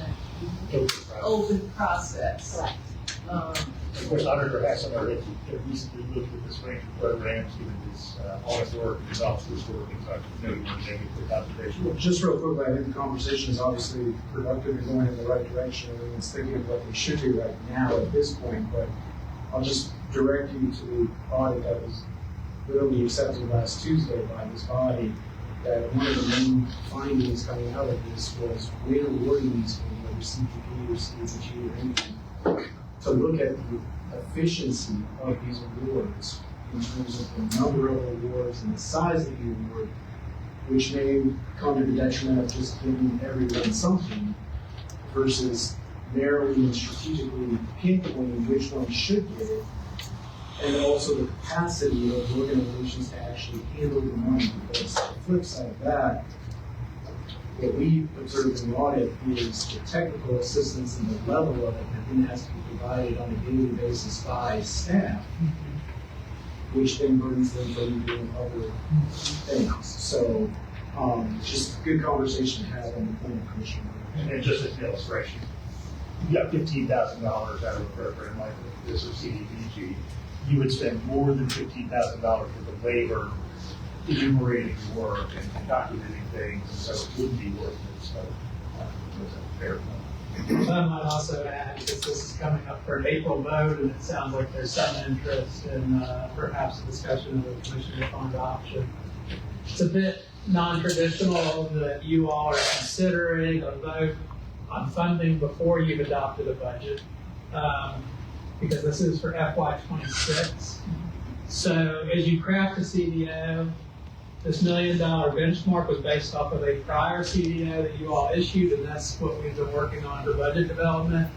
open process. Correct. Of course, Auditor has recently looked at this range of programs, given his audit work, his officer's work, and so I know you want to take a quick observation. Well, just real quickly, I think the conversation is obviously productive and going in the right direction. Everyone's thinking of what they should do right now at this point, but I'll just direct you to the audit that was literally accepted last Tuesday by this body, that one of the main findings coming out of this was when awarding these funds, whether CPP or CPG or anything, to look at the efficiency of these awards in terms of the number of awards and the size of the award, which may come to the detriment of just giving everyone something versus narrowly and strategically pinpointing which one should get it, and also the capacity of the organizations to actually handle the money. Because the flip side of that, what we observed in the audit is the technical assistance and the level of it that then has to be provided on a daily basis by staff which then brings them from doing other things. So, just good conversation to have on the planning commission. And then just as an illustration, you got $15,000 out of a program like this or CDBG, you would spend more than $15,000 for the labor enumerating work and documenting things, and so it wouldn't be worth it. So it's a fair point. I might also add, because this is coming up for an April vote, and it sounds like there's some interest in perhaps a discussion of a commissioner fund option. It's a bit non-traditional that you all are considering a vote on funding before you've adopted a budget, because this is for FY26. So as you craft a CDO, this $1 million benchmark was based off of a prior CDO that you all issued, and that's what we've been working on for budget development.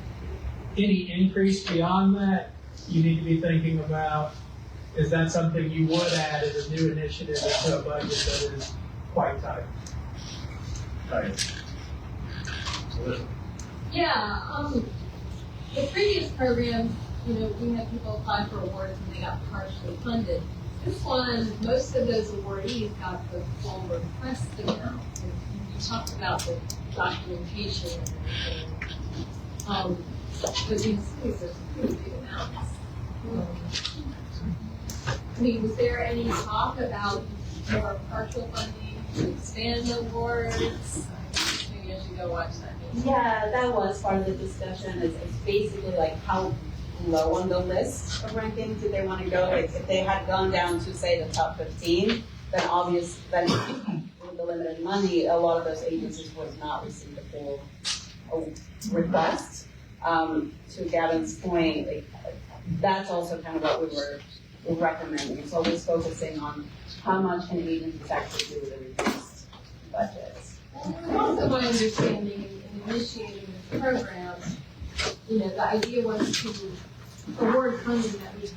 Any increase beyond that, you need to be thinking about, is that something you would add as a new initiative into a budget that is quite tight? Right. Yeah, the previous program, we had people apply for awards and they got partially funded. This one, most of those awardees got the full request amount. And you talked about the documentation and everything. But these are pretty big amounts. I mean, was there any talk about more partial funding to expand the awards? Maybe I should go watch that meeting. Yeah, that was part of the discussion. It's basically like how low on the list of rankings did they want to go? Like if they had gone down to say the top 15, then with the limited money, a lot of those agencies would not receive the full request. To Gavin's point, that's also kind of what we were recommending. It's always focusing on how much can agencies actually do with a reduced budget. Also, my understanding in initiating this program, the idea was to award funding that would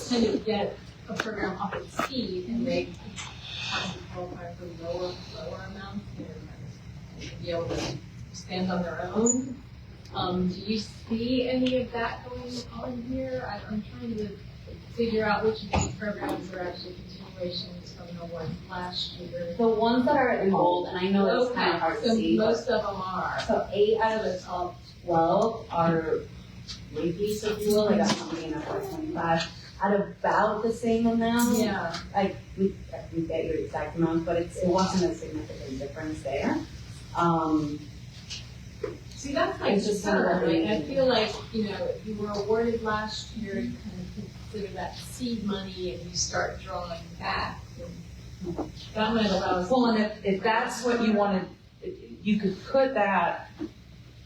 kind of get a program up its speed and make towns qualify for lower amounts and be able to stand on their own. Do you see any of that going on here? I'm trying to figure out which of these programs are actually continuations from the ones last year. The ones that are enrolled, and I know it's kind of hard to see. Most of them are. So 8 out of the top 12 are repeats, if you will, like a company in FY25 at about the same amount. Yeah. We get your exact amount, but it wasn't a significant difference there. See, that's my concern. I feel like, if you were awarded last year, you kind of consider that seed money and you start drawing back. That might allow us. Well, and if that's what you wanted, you could put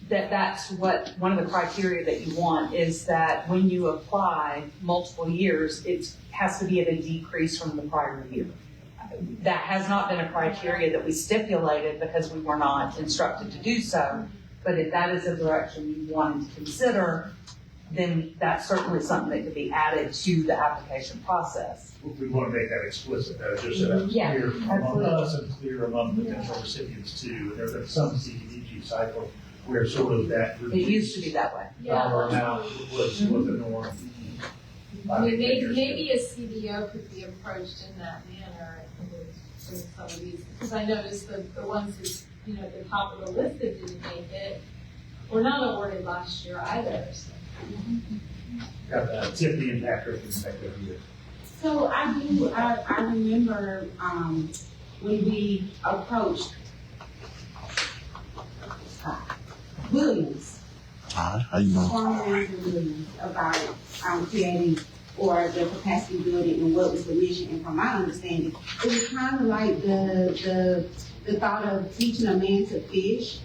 that's what, one of the criteria that you want is that when you apply multiple years, it has to be at a decrease from the prior year. That has not been a criteria that we stipulated because we were not instructed to do so. But if that is a direction you wanted to consider, then that's certainly something that could be added to the application process. We want to make that explicit, though, just so that's clear among us and clear among potential recipients too. There have been some CDBG cycle where sort of that. It used to be that way. Dollar amount was the norm. I mean, maybe a CDO could be approached in that manner with some of these, because I noticed the ones who, at the top of the list that didn't make it were not awarded last year either. So. Got that. Tip the impact rate effective year. So I remember when we approached Williams, Hi, how you doing? former manager Williams, about creating or the capacity building and what was the mission. And from my understanding, it was kind of like the thought of teaching a man to fish.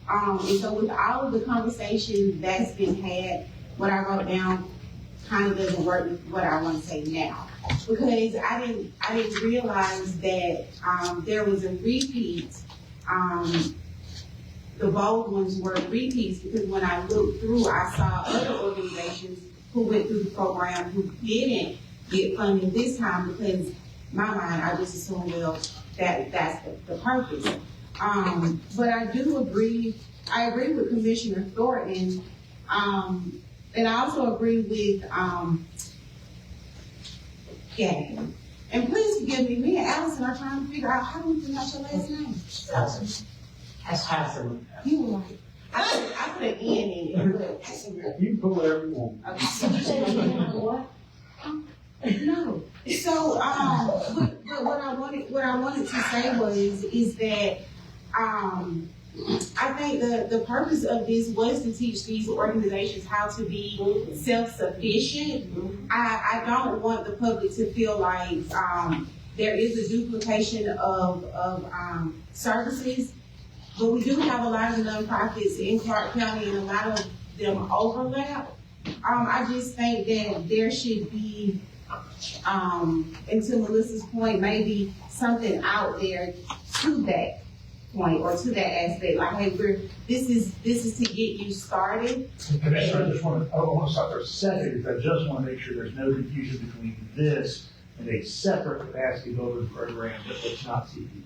And so with all of the conversation that's been had, what I wrote down kind of doesn't work with what I want to say now. Because I didn't realize that there was a repeat. The bold ones were repeats because when I looked through, I saw other organizations who went through the program who didn't get funding this time because in my mind, I just assumed, well, that's the purpose. But I do agree, I agree with Commissioner Thornton, and I also agree with Gay. And please forgive me and Allison are trying to figure out how do we pronounce your last name? Hassan. You were like, I put an N in it, but Hassan. You can put whatever you want. What? No. So, but what I wanted to say is that, I think the purpose of this was to teach these organizations how to be self-sufficient. I don't want the public to feel like, there is a duplication of services, but we do have a lot of nonprofits in Clark County and a lot of them overlap. I just think that there should be, and to Melissa's point, maybe something out there to that point or to that aspect, like, hey, this is to get you started. Commissioner, I want to stop for a second, because I just want to make sure there's no confusion between this and a separate capacity building program that's not CPP.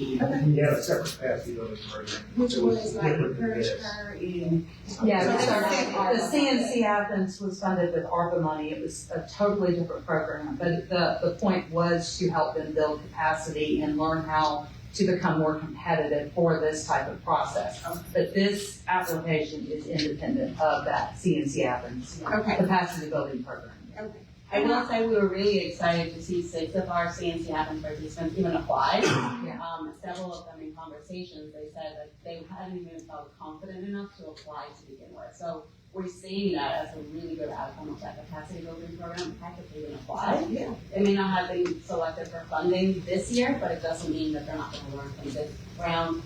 We have a separate capacity building program. Which was like encourage her in. Yeah, the CNC Athens was funded with ARPA money. It was a totally different program, but the point was to help them build capacity and learn how to become more competitive for this type of process. But this application is independent of that CNC Athens capacity building program. Okay. I will say we were really excited to see 6 of our CNC Athens participants even apply. Several of them in conversations, they said that they hadn't even felt confident enough to apply to begin with. So we're seeing that as a really good outcome of that capacity building program. The fact that they didn't apply. Yeah. They may not have been selected for funding this year, but it doesn't mean that they're not going to learn from this round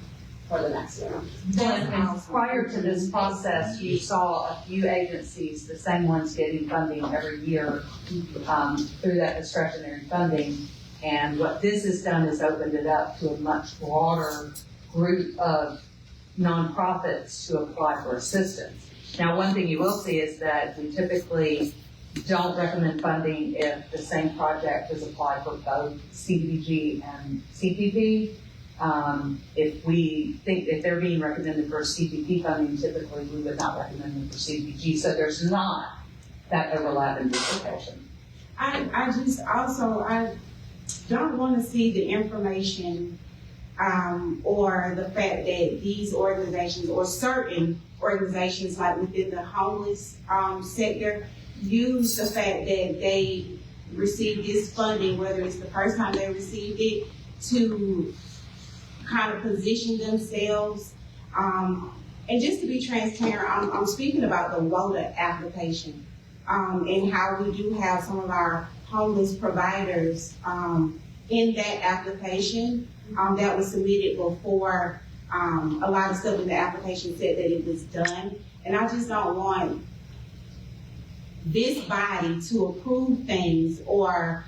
for the next year. And prior to this process, you saw a few agencies, the same ones getting funding every year through that discretionary funding. And what this has done is opened it up to a much broader group of nonprofits to apply for assistance. Now, one thing you will see is that we typically don't recommend funding if the same project is applied for both CDBG and CPP. If they're being recommended for CPP funding, typically we would not recommend them for CDBG. So there's not that overlap in duplication. I don't want to see the information or the fact that these organizations or certain organizations like within the homeless sector use the fact that they received this funding, whether it's the first time they received it, to kind of position themselves. And just to be transparent, I'm speaking about the WODA application and how we do have some of our homeless providers in that application that was submitted before a lot of stuff in the application said that it was done. And I just don't want this body to approve things or,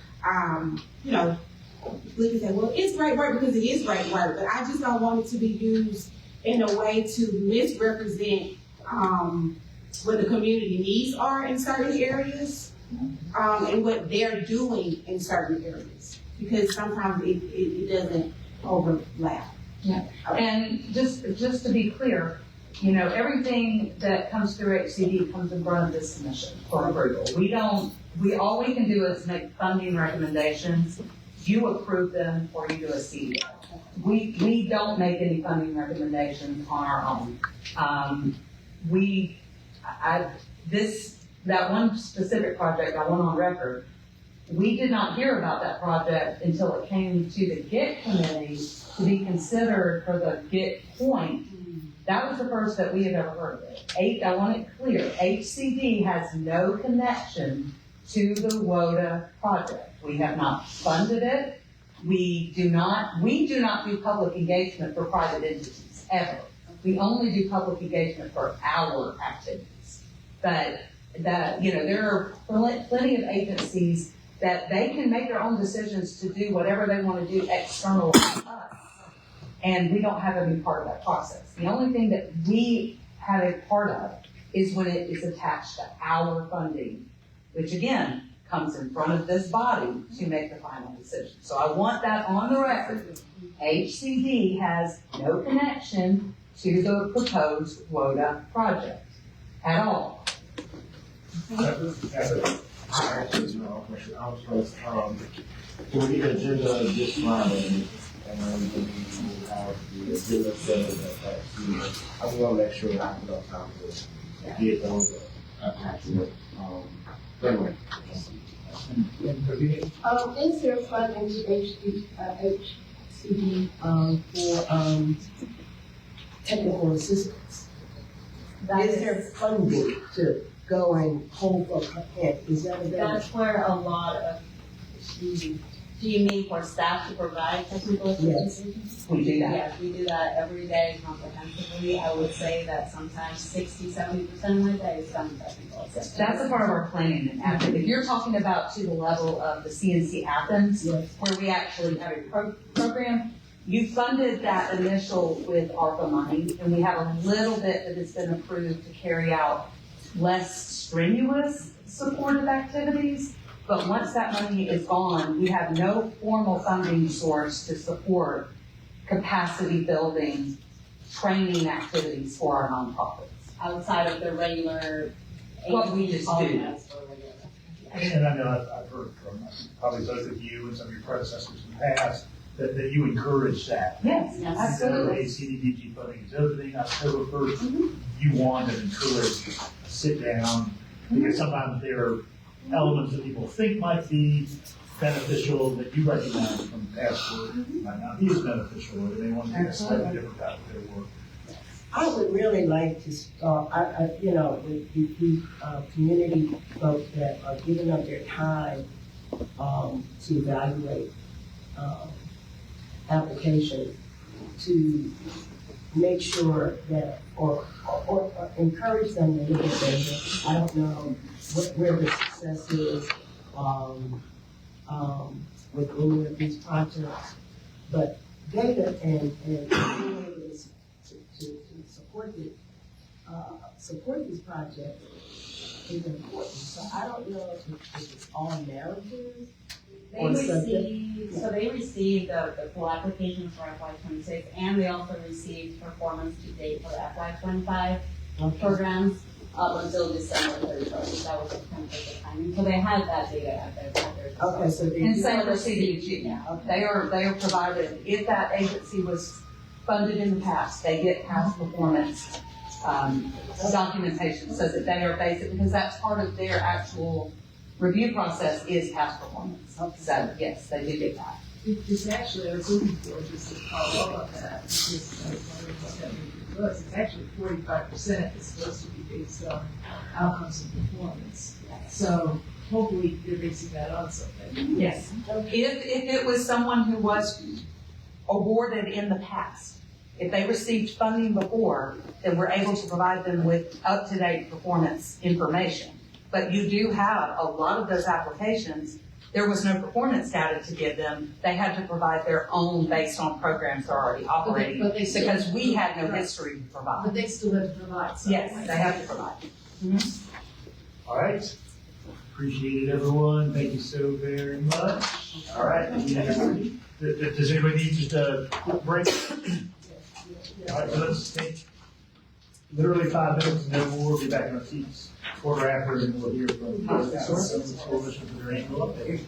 we can say, well, it's great work because it is great work, but I just don't want it to be used in a way to misrepresent what the community needs are in certain areas and what they're doing in certain areas, because sometimes it doesn't overlap. Yeah, and just to be clear, everything that comes through HCD comes in front of this commission for approval. All we can do is make funding recommendations. You approve them or you do a CDO. We don't make any funding recommendations on our own. That one specific project I went on record, we did not hear about that project until it came to the GIT committee to be considered for the GIT point. That was the first that we had ever heard of it. I want it clear, HCD has no connection to the WODA project. We have not funded it. We do not do public engagement for private entities, ever. We only do public engagement for our activities. But there are plenty of agencies that they can make their own decisions to do whatever they want to do external to us. And we don't have any part of that process. The only thing that we have a part of is when it is attached to our funding, which again, comes in front of this body to make the final decision. So I want that on the record. HCD has no connection to the proposed WODA project at all. I actually do have a question. I was first, can we get an agenda this Friday? And we will have the agenda set at that meeting. I want to make sure that I put up time to get those actual, anyway. Is there funding to HCD, for, technical assistance? Is there funding to go and hold for head? Is that available? That's where a lot of, do you mean for staff to provide technical assistance? Yes. We do that. Yes, we do that every day comprehensively. I would say that sometimes 60-70% of my day is done technical assistance. That's a part of our planning and Athens. If you're talking about to the level of the CNC Athens, Yes. where we actually have a program, you funded that initial with ARPA money, and we have a little bit that has been approved to carry out less strenuous supportive activities. But once that money is gone, we have no formal funding source to support capacity building, training activities for our nonprofits. Outside of the regular. What we just do. And I know I've heard from probably both of you and some of your predecessors in the past, that you encourage that. Yes, absolutely. CDBG funding is opening October 1st. You want and encourage a sit down, because sometimes there are elements that people think might be beneficial that you recognize from past work might not be as beneficial, or they may want to do a slightly different type of their work. I would really like to start, with the community folks that are giving up their time, to evaluate, applications, to make sure that, or encourage them to look at data. I don't know where the success is, with any of these projects, but data and being able to support these projects is important. So I don't know if it's all narrative. They received the full applications for FY26, and they also received performance to date for the FY25 programs up until December 31st. That was kind of the timing. So they had that data at their Okay, so they And same for CDBG. They are provided, if that agency was funded in the past, they get past performance documentation, so that they are basic, because that's part of their actual review process is past performance. So yes, they do get that. It's actually, I was looking for just to follow up on that, because it's actually 45% is supposed to be based on outcomes and performance. So hopefully they're basing that on something. Yes. If it was someone who was awarded in the past, if they received funding before, then we're able to provide them with up-to-date performance information. But you do have a lot of those applications, there was no performance data to give them. They had to provide their own based on programs they're already operating, But they still- because we had no history to provide. But they still have to provide something. Yes, they have to provide. All right. Appreciate it, everyone. Thank you so very much. All right. Does anybody need just a quick break? All right, so let's take literally 5 minutes and then we'll be back in our seats quarter after, and we'll hear from some of the school districts that are annual update.